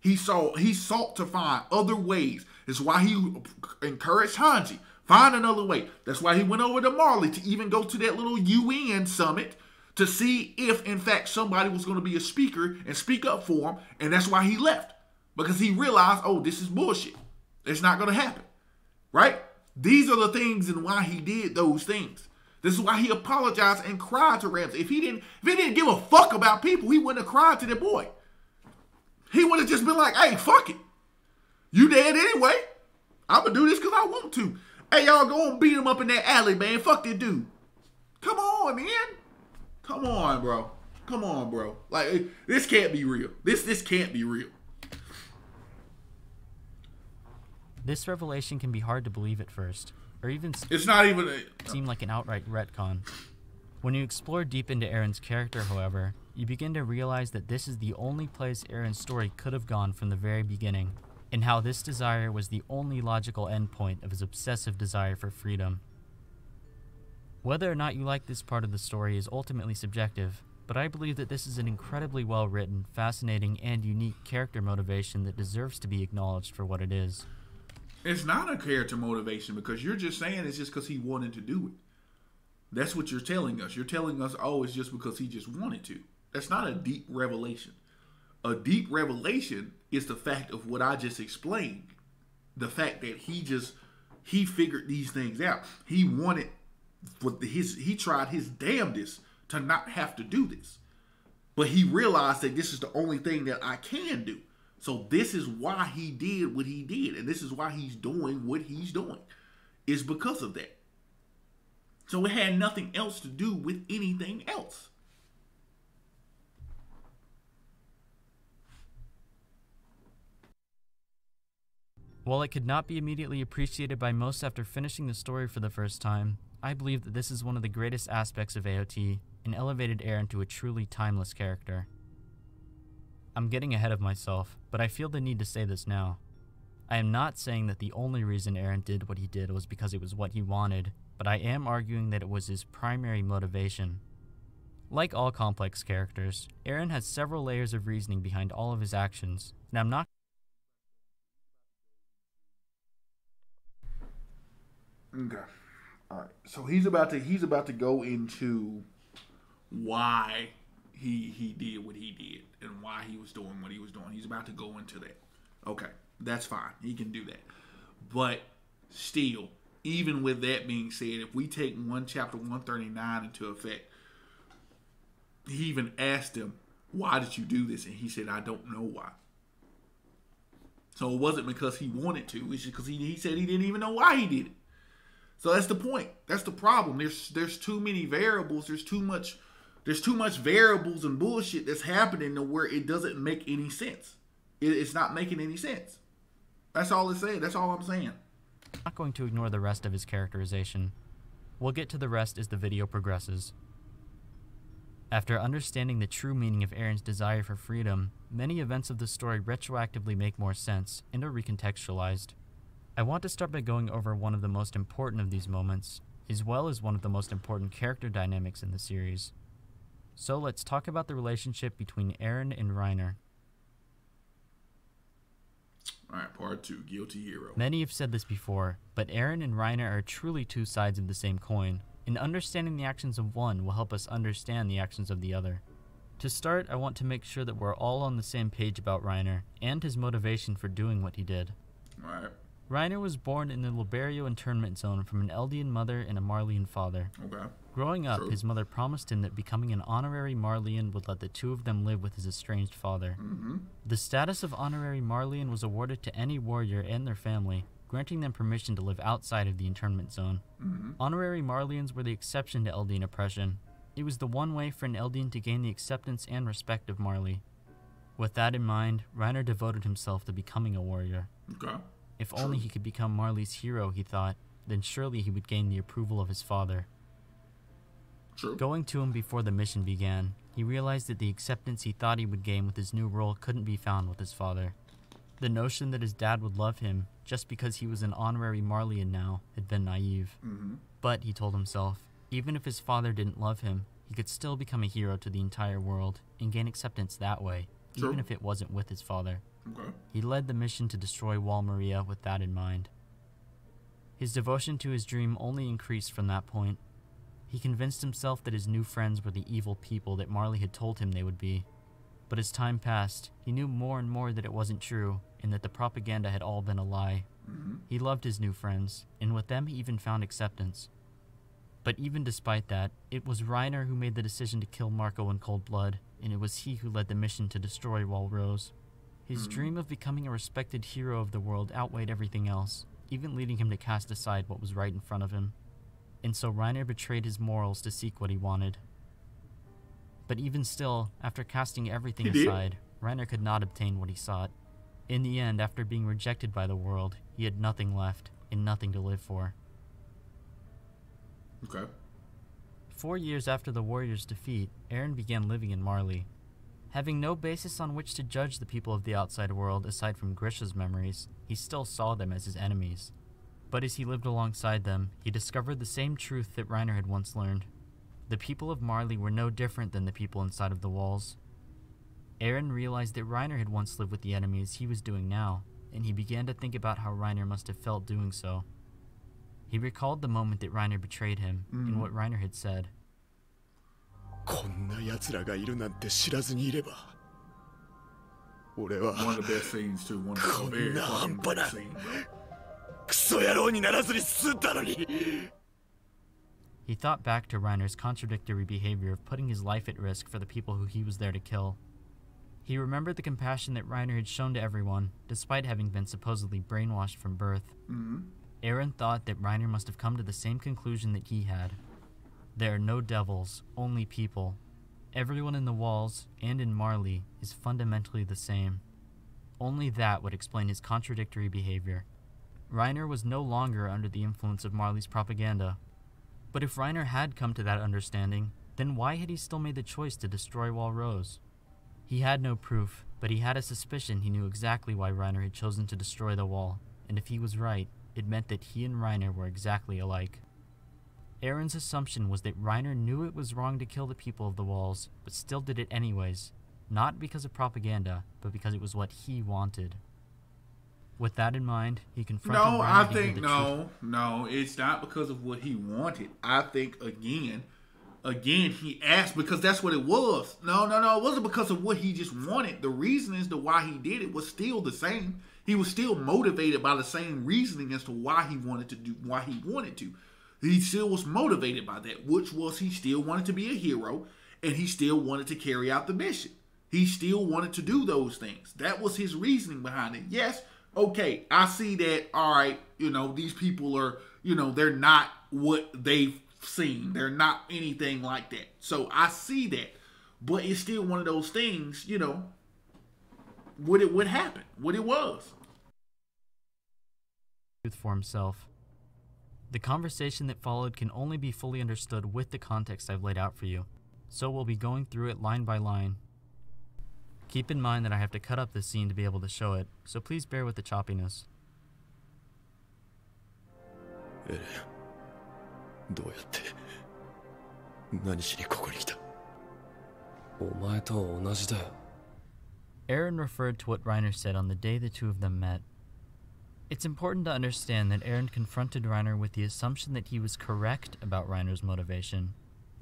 He sought to find other ways. That's why he encouraged Hanji. Find another way. That's why he went over to Marley to even go to that little UN summit to see if, in fact, somebody was going to be a speaker and speak up for him. And that's why he left. Because he realized, oh, this is bullshit. It's not going to happen. Right? These are the things and why he did those things. This is why he apologized and cried to Ramsay. If he didn't give a fuck about people, he wouldn't have cried to the boy. He would have just been like, hey, fuck it. You dead anyway. I'm going to do this because I want to. Hey, y'all go and beat him up in that alley, man. Fuck that dude. Come on, man. Come on, bro. Come on, bro. Like, this can't be real. This can't be real. This revelation can be hard to believe at first, or even it's not even seem like an outright retcon. When you explore deep into Eren's character, however, you begin to realize that this is the only place Eren's story could have gone from the very beginning, and how this desire was the only logical endpoint of his obsessive desire for freedom. Whether or not you like this part of the story is ultimately subjective, but I believe that this is an incredibly well-written, fascinating, and unique character motivation that deserves to be acknowledged for what it is. It's not a character motivation because you're just saying it's just because he wanted to do it. That's what you're telling us. You're telling us, oh, it's just because he just wanted to. That's not a deep revelation. A deep revelation is the fact of what I just explained. The fact that he figured these things out. He wanted, he tried his damnedest to not have to do this. But he realized that this is the only thing that I can do. So this is why he did what he did. And this is why he's doing what he's doing. It's because of that. So it had nothing else to do with anything else. While it could not be immediately appreciated by most after finishing the story for the first time, I believe that this is one of the greatest aspects of AOT and elevated Eren to a truly timeless character. I'm getting ahead of myself, but I feel the need to say this now. I am not saying that the only reason Eren did what he did was because it was what he wanted, but I am arguing that it was his primary motivation. Like all complex characters, Eren has several layers of reasoning behind all of his actions, and I'm not Okay. All right. So he's about to go into why he did what he did and why he was doing what he was doing. He's about to go into that. Okay. That's fine. He can do that. But still, even with that being said, if we take chapter 139 into effect, he even asked him, why did you do this? And he said, I don't know why. So it wasn't because he wanted to. It's just because he said he didn't even know why he did it. So that's the point. That's the problem. There's too many variables. There's too much variables and bullshit that's happening to where it doesn't make any sense. It's not making any sense. That's all it's saying. That's all I'm saying. I'm not going to ignore the rest of his characterization. We'll get to the rest as the video progresses. After understanding the true meaning of Eren's desire for freedom, many events of the story retroactively make more sense and are recontextualized. I want to start by going over one of the most important of these moments, as well as one of the most important character dynamics in the series. So let's talk about the relationship between Eren and Reiner. Alright, part 2, Guilty Hero. Many have said this before, but Eren and Reiner are truly two sides of the same coin, and understanding the actions of one will help us understand the actions of the other. To start, I want to make sure that we're all on the same page about Reiner and his motivation for doing what he did. Right. Reiner was born in the Liberio internment zone from an Eldian mother and a Marleyan father. Okay. Growing up, True. his mother promised him that becoming an honorary Marleyan would let the two of them live with his estranged father. Mm-hmm. The status of honorary Marleyan was awarded to any warrior and their family, granting them permission to live outside of the internment zone. Mm-hmm. Honorary Marleyans were the exception to Eldian oppression. It was the one way for an Eldian to gain the acceptance and respect of Marley. With that in mind, Reiner devoted himself to becoming a warrior. Okay. If only he could become Marley's hero, he thought, then surely he would gain the approval of his father. True. Going to him before the mission began, he realized that the acceptance he thought he would gain with his new role couldn't be found with his father. The notion that his dad would love him just because he was an honorary Marleyan now had been naive. Mm-hmm. But, he told himself, even if his father didn't love him, he could still become a hero to the entire world and gain acceptance that way, True. even if it wasn't with his father. Okay. He led the mission to destroy Wall Maria with that in mind. His devotion to his dream only increased from that point. He convinced himself that his new friends were the evil people that Marley had told him they would be. But as time passed, he knew more and more that it wasn't true, and that the propaganda had all been a lie. Mm-hmm. He loved his new friends, and with them he even found acceptance. But even despite that, it was Reiner who made the decision to kill Marco in cold blood, and it was he who led the mission to destroy Wall Rose. His dream of becoming a respected hero of the world outweighed everything else, even leading him to cast aside what was right in front of him. And so Reiner betrayed his morals to seek what he wanted. But even still, after casting everything aside, Reiner could not obtain what he sought. In the end, after being rejected by the world, he had nothing left, and nothing to live for. Okay. 4 years after the warriors' defeat, Eren began living in Marley. Having no basis on which to judge the people of the outside world aside from Grisha's memories, he still saw them as his enemies. But as he lived alongside them, he discovered the same truth that Reiner had once learned. The people of Marley were no different than the people inside of the walls. Eren realized that Reiner had once lived with the enemies he was doing now, and he began to think about how Reiner must have felt doing so. He recalled the moment that Reiner betrayed him, and what Reiner had said. こんな奴らがいるなんて知らずにいれば俺は One of the best scenes too. One of the こ very んな fucking 半端 best な scenes, bro. クソ野郎にならずに済んだのに He thought back to Reiner's contradictory behavior of putting his life at risk for the people who he was there to kill. He remembered the compassion that Reiner had shown to everyone, despite having been supposedly brainwashed from birth. Eren thought that Reiner must have come to the same conclusion that he had. There are no devils, only people. Everyone in the walls, and in Marley, is fundamentally the same. Only that would explain his contradictory behavior. Reiner was no longer under the influence of Marley's propaganda. But if Reiner had come to that understanding, then why had he still made the choice to destroy Wall Rose? He had no proof, but he had a suspicion he knew exactly why Reiner had chosen to destroy the wall, and if he was right, it meant that he and Reiner were exactly alike. Eren's assumption was that Reiner knew it was wrong to kill the people of the walls, but still did it anyways, not because of propaganda, but because it was what he wanted. With that in mind, he confronted No, Reiner I to hear think the truth. no, it's not because of what he wanted. I think again, he asked because that's what it was. No, it wasn't because of what he just wanted. The reason as to why he did it was still the same. He was still motivated by the same reasoning as to why he wanted to. He still was motivated by that, which was he still wanted to be a hero, and he still wanted to carry out the mission. He still wanted to do those things. That was his reasoning behind it. Yes, okay, I see that, all right, these people are, they're not what they've seen. They're not anything like that. So I see that. But it's still one of those things, what it would happen, what it was. For himself. The conversation that followed can only be fully understood with the context I've laid out for you, so we'll be going through it line by line. Keep in mind that I have to cut up this scene to be able to show it, so please bear with the choppiness. エレンどうやって何しにここに来たお前と同じだよ Eren referred to what Reiner said on the day the two of them met. It's important to understand that Eren confronted Reiner with the assumption that he was correct about Reiner's motivation.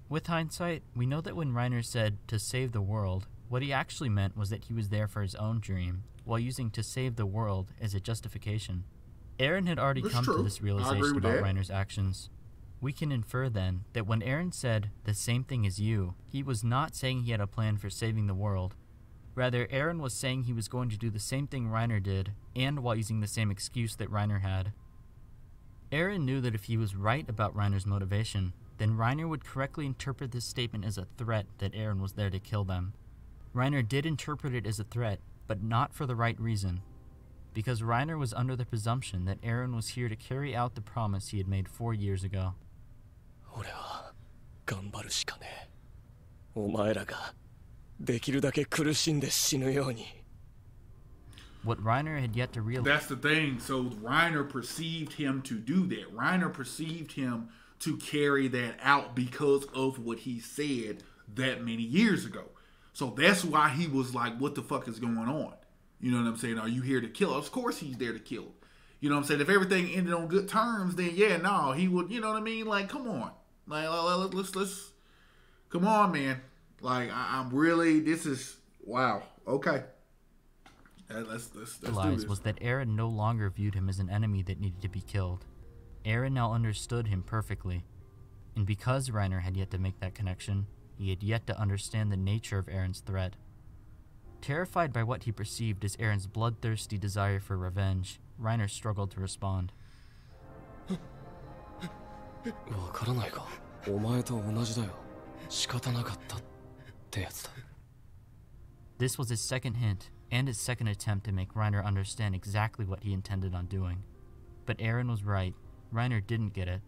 With hindsight, we know that when Reiner said, to save the world, what he actually meant was that he was there for his own dream, while using to save the world as a justification. Eren had already come to this realization about Reiner's actions. We can infer then that when Eren said, the same thing as you, he was not saying he had a plan for saving the world. Rather, Eren was saying he was going to do the same thing Reiner did, and while using the same excuse that Reiner had. Eren knew that if he was right about Reiner's motivation, then Reiner would correctly interpret this statement as a threat that Eren was there to kill them. Reiner did interpret it as a threat, but not for the right reason, because Reiner was under the presumption that Eren was here to carry out the promise he had made 4 years ago. 俺は頑張るしかねえ。お前らができるだけ苦しんで死ぬように。 What Reiner had yet to realize. That's the thing. So Reiner perceived him to do that. Reiner perceived him to carry that out because of what he said that many years ago. So that's why he was like, what the fuck is going on? You know what I'm saying? Are you here to kill? Of course he's there to kill. You know what I'm saying? If everything ended on good terms, then yeah, no, he would, you know what I mean? Like, come on. Like, let's come on, man. Like, I'm really, this is, wow. Okay. Let's do this. Was that Eren no longer viewed him as an enemy that needed to be killed. Eren now understood him perfectly. And because Reiner had yet to make that connection, he had yet to understand the nature of Eren's threat. Terrified by what he perceived as Eren's bloodthirsty desire for revenge, Reiner struggled to respond. わからないが、お前と同じだよ。仕方なかったってやつだ。 This was his second hint, and his second attempt to make Reiner understand exactly what he intended on doing. But Eren was right. Reiner didn't get it.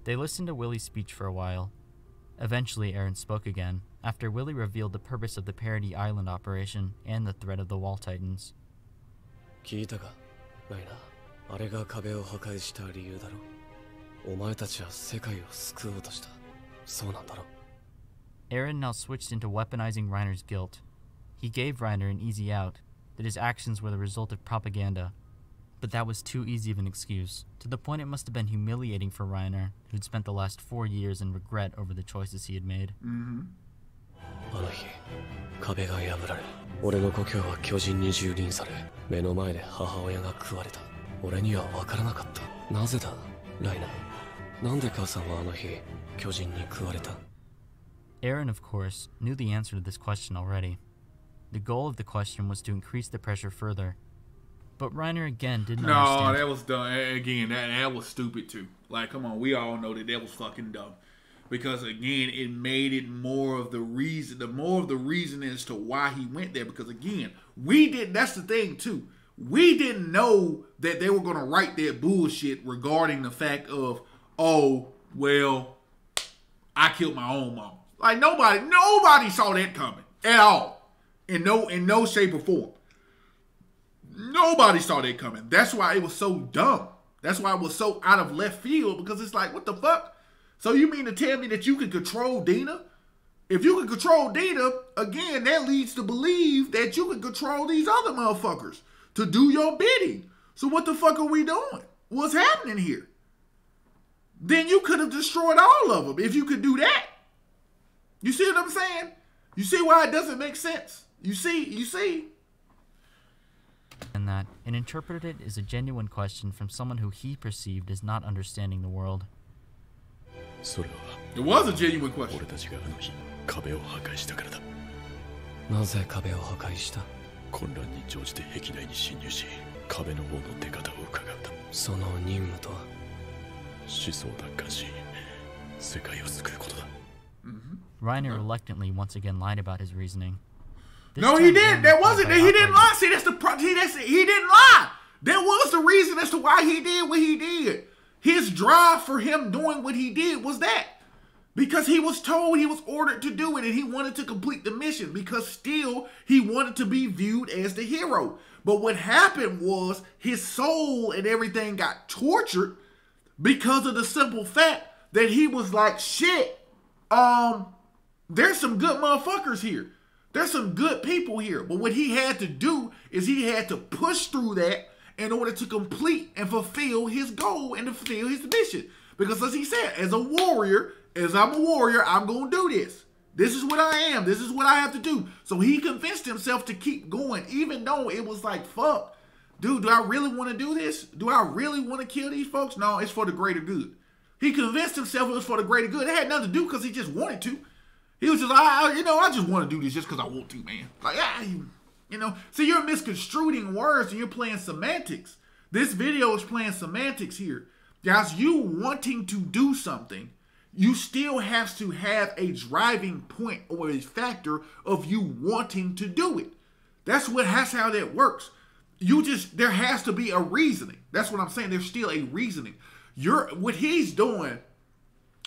They listened to Willie's speech for a while. Eventually, Eren spoke again, after Willie revealed the purpose of the Parody Island operation and the threat of the Wall Titans. 聞いたか、ライナー。あれが壁を破壊した理由だろ。お前たちは世界を救おうとした。そうなんだろ。 Eren now switched into weaponizing Reiner's guilt. He gave Reiner an easy out, that his actions were the result of propaganda. But that was too easy of an excuse, to the point it must have been humiliating for Reiner, who'd spent the last 4 years in regret over the choices he had made. あの日、壁が破られ、俺の故郷は巨人に蹂躙され、目の前で母親が食われた。俺には分からなかった。なぜだ、ライナー。なんで母さんはあの日、巨人に食われた？ Eren, of course, knew the answer to this question already. The goal of the question was to increase the pressure further. But Reiner again didn't understand. No, that was dumb. Again, that was stupid too. Like, come on, we all know that was fucking dumb. Because again, it made it more of the reason as to why he went there. Because again, that's the thing too. We didn't know that they were going to write that bullshit regarding the fact of, oh, well, I killed my own mom. Like nobody saw that coming at all. In no shape or form. Nobody saw that coming. That's why it was so dumb. That's why it was so out of left field, because it's like, what the fuck? So you mean to tell me that you can control Dina? If you can control Dina, again, that leads to believe that you can control these other motherfuckers to do your bidding. So what the fuck are we doing? What's happening here? Then you could have destroyed all of them if you could do that. You see what I'm saying? You see why it doesn't make sense? You see? And that, and interpreted it as a genuine question from someone who he perceived as not understanding the world. It was a genuine question. なぜ壁を破壊した？混乱に乗じて壁内に侵入し、壁の王の出方を伺うた。その任務とは？思想奪還し、世界を救うことだ。Reiner reluctantly once again lied about his reasoning. No, he didn't. That wasn't. He didn't lie. See, that's the problem. He didn't lie. That was the reason as to why he did what he did. His drive for him doing what he did was that. Because he was told, he was ordered to do it, and he wanted to complete the mission. Because still, he wanted to be viewed as the hero. But what happened was his soul and everything got tortured because of the simple fact that he was like, shit, there's some good motherfuckers here. There's some good people here. But what he had to do is he had to push through that in order to complete and fulfill his goal and to fulfill his mission. Because as he said, as I'm a warrior, I'm going to do this. This is what I am. This is what I have to do. So he convinced himself to keep going, even though it was like, fuck, dude, do I really want to do this? Do I really want to kill these folks? No, it's for the greater good. He convinced himself it was for the greater good. It had nothing to do because he just wanted to. He was just like, I just want to do this just because I want to, man. Like, see, you're misconstruing words and you're playing semantics. This video is playing semantics here. Guys, you wanting to do something, you still have to have a driving point or a factor of you wanting to do it. That's how that works. There has to be a reasoning. That's what I'm saying. There's still a reasoning. What he's doing,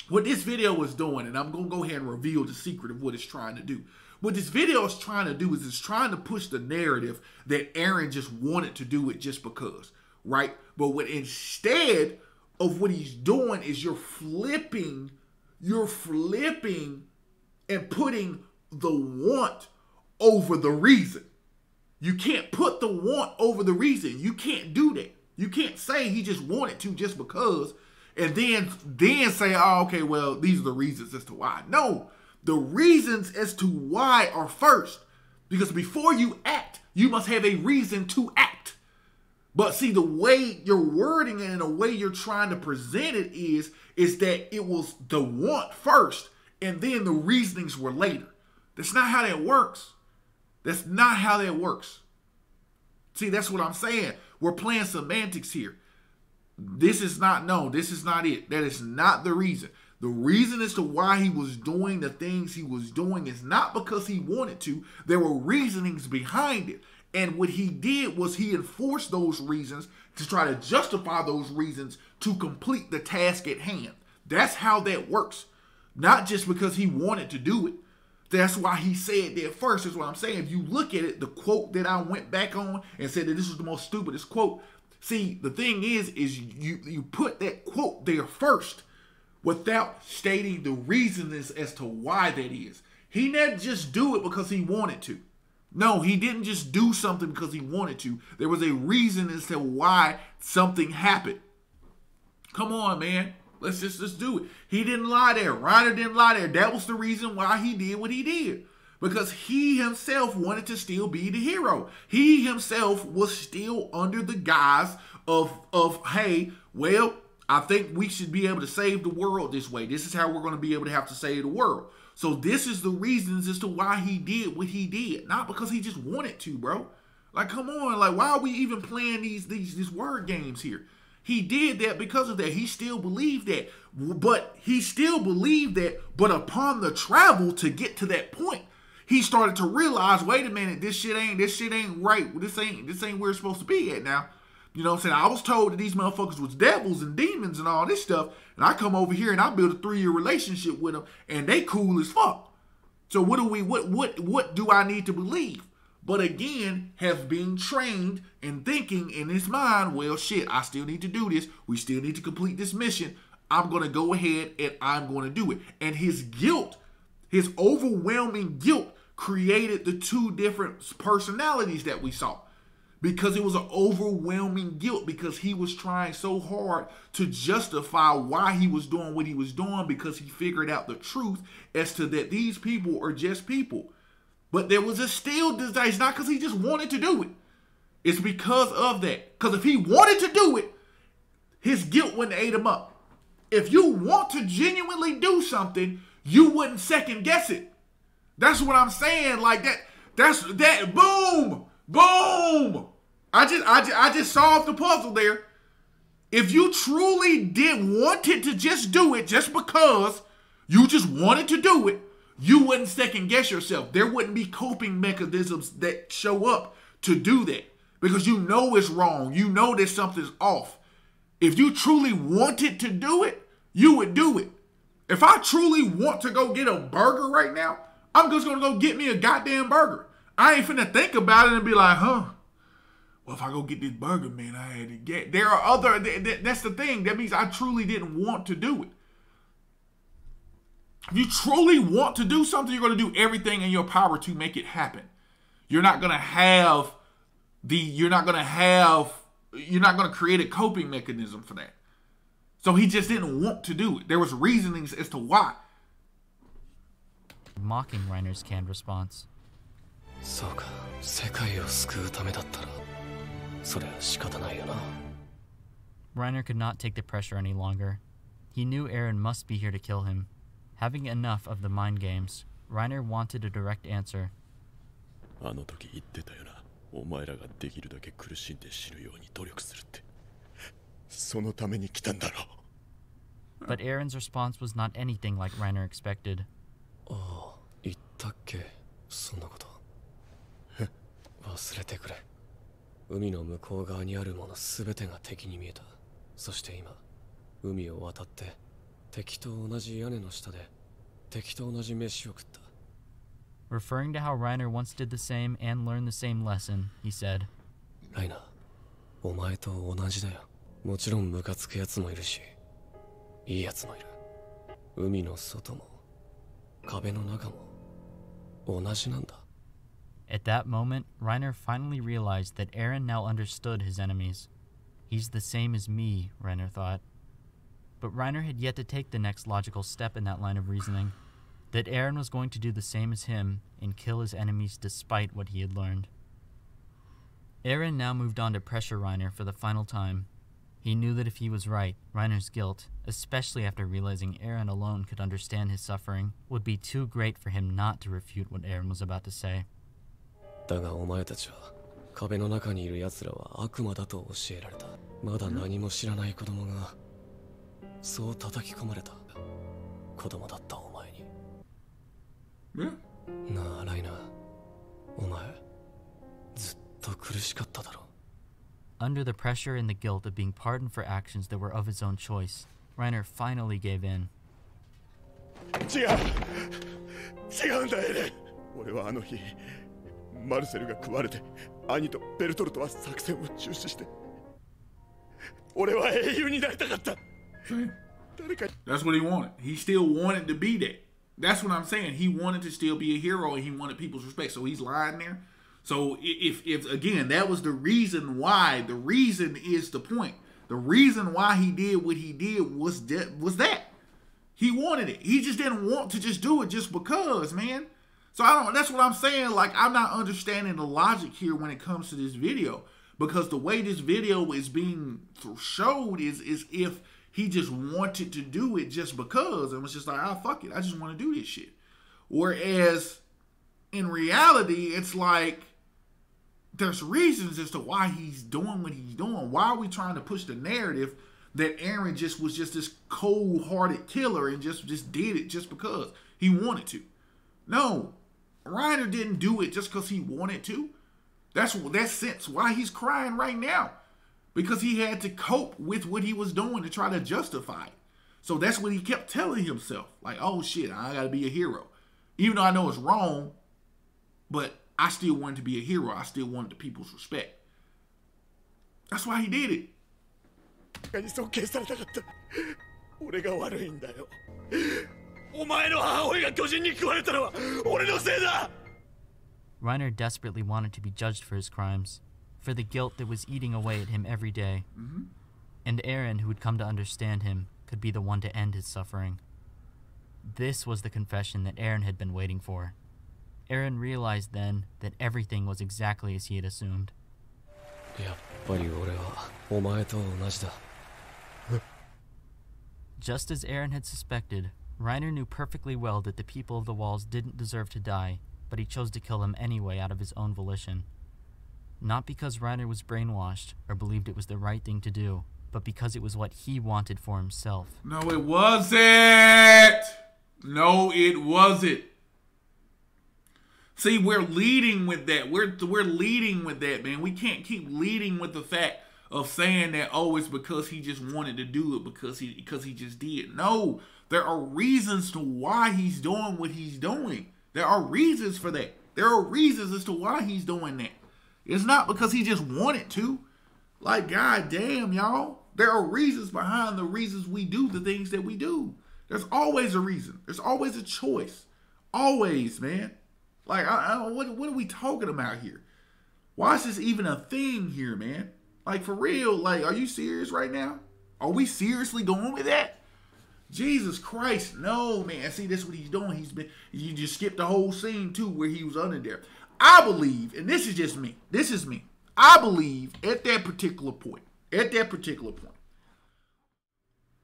what this video is doing, and I'm going to go ahead and reveal the secret of what it's trying to do. What this video is trying to do is it's trying to push the narrative that Eren just wanted to do it just because, right? But instead of what he's doing is you're flipping and putting the want over the reason. You can't put the want over the reason. You can't do that. You can't say he just wanted to just because and then say, oh, okay, well, these are the reasons as to why. No, the reasons as to why are first. Because before you act, you must have a reason to act. But see, the way you're wording it and the way you're trying to present it is that it was the want first and then the reasonings were later. That's not how that works. That's not how that works. See, that's what I'm saying. We're playing semantics here. This is not it. That is not the reason. The reason as to why he was doing the things he was doing is not because he wanted to. There were reasonings behind it. And what he did was he enforced those reasons to try to justify those reasons to complete the task at hand. That's how that works. Not just because he wanted to do it. That's why he said that first, is what I'm saying. If you look at it, the quote that I went back on and said that this was the most stupidest quote. See, the thing is you put that quote there first without stating the reasons as to why that is. He didn't just do it because he wanted to. No, he didn't just do something because he wanted to. There was a reason as to why something happened. Come on, man. Let's do it. He didn't lie there. Reiner didn't lie there. That was the reason why he did what he did. Because he himself wanted to still be the hero. He himself was still under the guise of hey, well, I think we should be able to save the world this way. This is how we're going to be able to have to save the world. So this is the reasons as to why he did what he did. Not because he just wanted to, bro. Like, come on. Like, why are we even playing these word games here? He did that because of that. He still believed that. But upon the travel to get to that point, he started to realize, wait a minute, this shit ain't right. This ain't where it's supposed to be at now. You know what I'm saying? I was told that these motherfuckers was devils and demons and all this stuff. And I come over here and I build a 3-year relationship with them and they cool as fuck. So what do I need to believe? But again, have been trained and thinking in his mind, well, shit, I still need to do this. We still need to complete this mission. I'm going to go ahead and I'm going to do it. And his guilt, his overwhelming guilt created the two different personalities that we saw. Because it was an overwhelming guilt because he was trying so hard to justify why he was doing what he was doing because he figured out the truth as to that these people are just people. But there was a still desire. It's not because he just wanted to do it. It's because of that. Because if he wanted to do it, his guilt wouldn't ate him up. If you want to genuinely do something, you wouldn't second guess it. That's what I'm saying. Like that. That's that. Boom. Boom. I just solved the puzzle there. If you truly wanted to just do it just because you just wanted to do it, you wouldn't second guess yourself. There wouldn't be coping mechanisms that show up to do that because you know it's wrong. You know that something's off. If you truly wanted to do it, you would do it. If I truly want to go get a burger right now, I'm just going to go get me a goddamn burger. I ain't finna think about it and be like, well, if I go get this burger, man, I had to get. There are other, that's the thing. That means I truly didn't want to do it. If you truly want to do something, you're going to do everything in your power to make it happen. You're not going to have to create a coping mechanism for that. So he just didn't want to do it. There was reasonings as to why. Mocking Reiner's canned response. そうか、世界を救うためだったら、それは仕方ないよな。Reiner could not take the pressure any longer. He knew Eren must be here to kill him. Having enough of the mind games, Reiner wanted a direct answer. あの時言ってたよな。お前らができるだけ苦しんで死ぬように努力するって。そのために来たんだろう。But Eren's response was not anything like Reiner expected. ああ、言ったっけ、そんなこと。忘れてくれ。海の向こう側にあるものすべてが敵に見えた。そして今、海を渡って敵と同じ屋根の下で敵と同じ飯を食った。Referring to how Reiner once did the same and learned the same lesson, he said, ライナー、お前と同じだよ。もちろんムカつくやつもいるし、いいやつもいる。海の外も壁の中も同じなんだ。At that moment, Reiner finally realized that Eren now understood his enemies. He's the same as me, Reiner thought. But Reiner had yet to take the next logical step in that line of reasoning, that Eren was going to do the same as him and kill his enemies despite what he had learned. Eren now moved on to pressure Reiner for the final time. He knew that if he was right, Reiner's guilt, especially after realizing Eren alone could understand his suffering, would be too great for him not to refute what Eren was about to say. だがお前たちは壁の中にいる奴らは悪魔だと教えられた。まだ何も知らない子供がそう叩き込まれた。子供だったお前に。なあライナー、お前ずっと苦しかっただろ。Under the pressure and the guilt of being pardoned for actions that were of his own choice, Reiner finally gave in. 違うんだエレン。俺はあの日マルセルが食われて兄とベルトルトは作戦を中止して俺は英雄になりたかった。 That's what he wanted. He still wanted to be that. That's what I'm saying. He wanted to still be a hero and he wanted people's respect. So he's lying there. So if again, that was the reason why. The reason is the point. The reason why he did what he did was that. He wanted it. He just didn't want to just do it just because, man. So that's what I'm saying. Like, I'm not understanding the logic here when it comes to this video. Because the way this video is being showed is if he just wanted to do it just because. And was just like, oh, fuck it. I just want to do this shit. Whereas, in reality, it's like, there's reasons as to why he's doing what he's doing. Why are we trying to push the narrative that Eren was just this cold-hearted killer and just did it just because he wanted to? No. Reiner didn't do it just because he wanted to. That's sense why he's crying right now. Because he had to cope with what he was doing to try to justify it. So that's what he kept telling himself. Like, oh shit, I gotta be a hero. Even though I know it's wrong, but I still wanted to be a hero. I still wanted the people's respect. That's why he did it. Reiner desperately wanted to be judged for his crimes, for the guilt that was eating away at him every day. And Eren, who had come to understand him, could be the one to end his suffering. This was the confession that Eren had been waiting for. Eren realized then that everything was exactly as he had assumed. Just as Eren had suspected, Reiner knew perfectly well that the people of the walls didn't deserve to die, but he chose to kill them anyway out of his own volition. Not because Reiner was brainwashed or believed it was the right thing to do, but because it was what he wanted for himself. No, it wasn't! No, it wasn't. See, we're leading with that. We're leading with that, man. We can't keep leading with the fact of saying that, oh, it's because he just wanted to do it, because he just did. No, there are reasons to why he's doing what he's doing. There are reasons for that. There are reasons as to why he's doing that. It's not because he just wanted to. Like, god damn, y'all. There are reasons behind the reasons we do the things that we do. There's always a reason. There's always a choice. Always, man. Like, what are we talking about here? Why is this even a thing here, man? Like, for real, like, are you serious right now? Are we seriously going with that? Jesus Christ, no, man. See, that's what he's doing. You just skipped the whole scene, too, where he was under there. I believe, and this is just me. This is me. I believe at that particular point,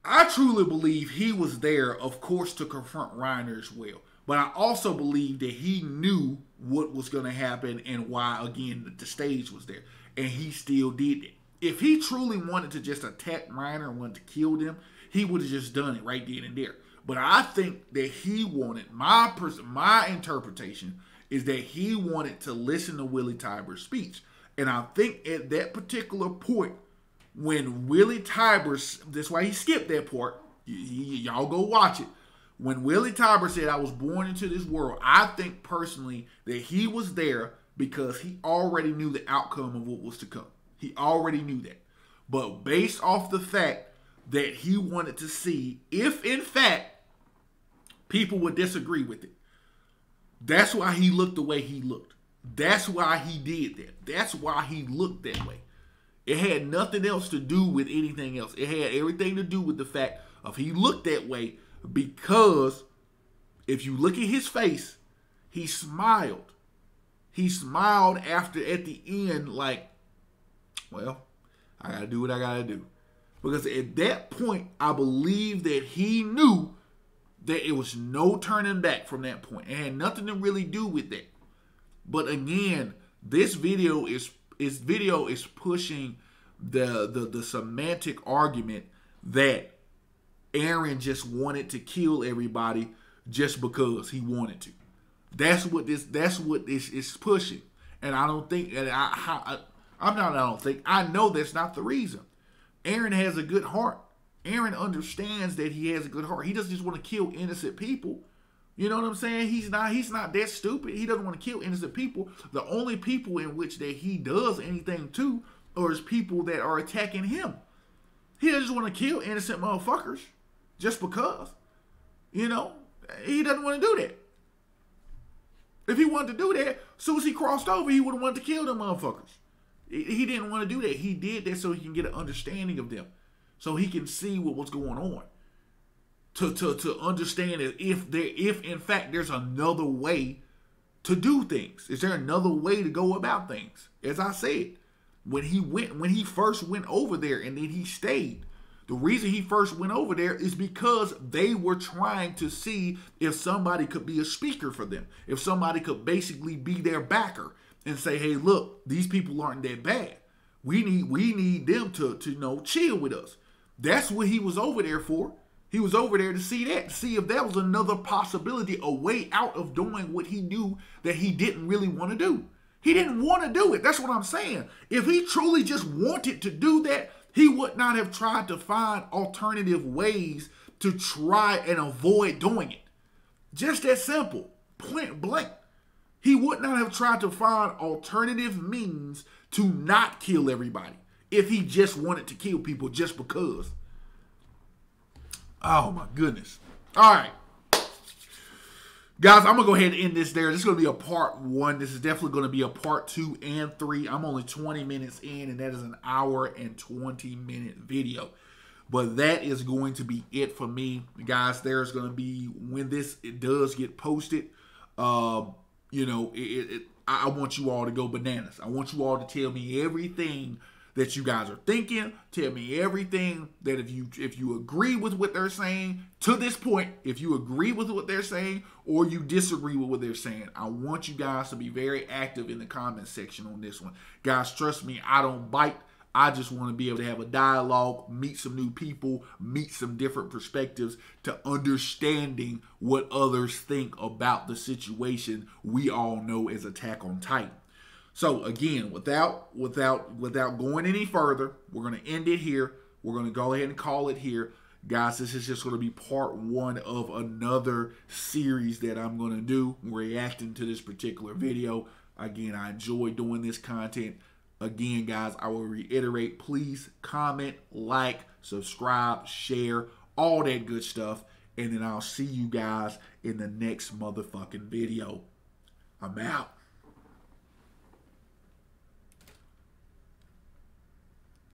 I truly believe he was there, of course, to confront Reiner as well. But I also believe that he knew what was going to happen and why, again, the stage was there. And he still did it. If he truly wanted to just attack Reiner and wanted to kill them, he would have just done it right then and there. But I think that he wanted, my interpretation is that he wanted to listen to Willie Tyber's speech. And I think at that particular point, when Willie Tyber, that's why he skipped that part, y'all go watch it. When Willie Tyber said, I was born into this world, I think personally that he was there because he already knew the outcome of what was to come. He already knew that. But based off the fact that he wanted to see if, in fact, people would disagree with it, that's why he looked the way he looked. That's why he did that. That's why he looked that way. It had nothing else to do with anything else. It had everything to do with the fact of he looked that way because if you look at his face, he smiled. He smiled at the end like, well, I got to do what I got to do. Because at that point, I believe that he knew that it was no turning back from that point. It had nothing to really do with that. But again, this video is pushing the semantic argument that Eren just wanted to kill everybody just because he wanted to. That's what this is pushing. And I don't think, and I know that's not the reason. Eren has a good heart. Eren understands that he has a good heart. He doesn't just want to kill innocent people. You know what I'm saying? He's not that stupid. He doesn't want to kill innocent people. The only people in which that he does anything to are his people that are attacking him. He doesn't just want to kill innocent motherfuckers just because. You know? He doesn't want to do that. If he wanted to do that, as soon as he crossed over, he would have wanted to kill them motherfuckers. He didn't want to do that. He did that so he can get an understanding of them. So he can see what's going on. To understand if in fact there's another way to do things. Is there another way to go about things? As I said, when he first went over there and then he stayed, the reason he first went over there is because they were trying to see if somebody could be a speaker for them. If somebody could basically be their backer and say, hey, look, these people aren't that bad. We need them to chill with us. That's what he was over there for. He was over there to see that, to see if that was another possibility, a way out of doing what he knew that he didn't really want to do. He didn't want to do it. That's what I'm saying. If he truly just wanted to do that, he would not have tried to find alternative ways to try and avoid doing it. Just that simple, point blank. He would not have tried to find alternative means to not kill everybody if he just wanted to kill people just because. Oh my goodness. All right. Guys, I'm going to go ahead and end this there. This is going to be a part 1. This is definitely going to be a part 2 and 3. I'm only 20 minutes in, and that is an hour and 20-minute video. But that is going to be it for me. Guys, there's going to be, when it does get posted, I want you all to go bananas. I want you all to tell me everything that you guys are thinking. Tell me everything that if you agree with what they're saying to this point, if you agree with what they're saying or you disagree with what they're saying, I want you guys to be very active in the comment section on this one. Guys, trust me, I don't bite. I just want to be able to have a dialogue, meet some new people, meet some different perspectives to understanding what others think about the situation we all know as Attack on Titan. So again, without going any further, we're going to end it here. We're going to go ahead and call it here. Guys, this is just going to be part 1 of another series that I'm going to do, reacting to this particular video. Again, I enjoy doing this content. Again, guys, I will reiterate, please comment, like, subscribe, share, all that good stuff. And then I'll see you guys in the next motherfucking video. I'm out.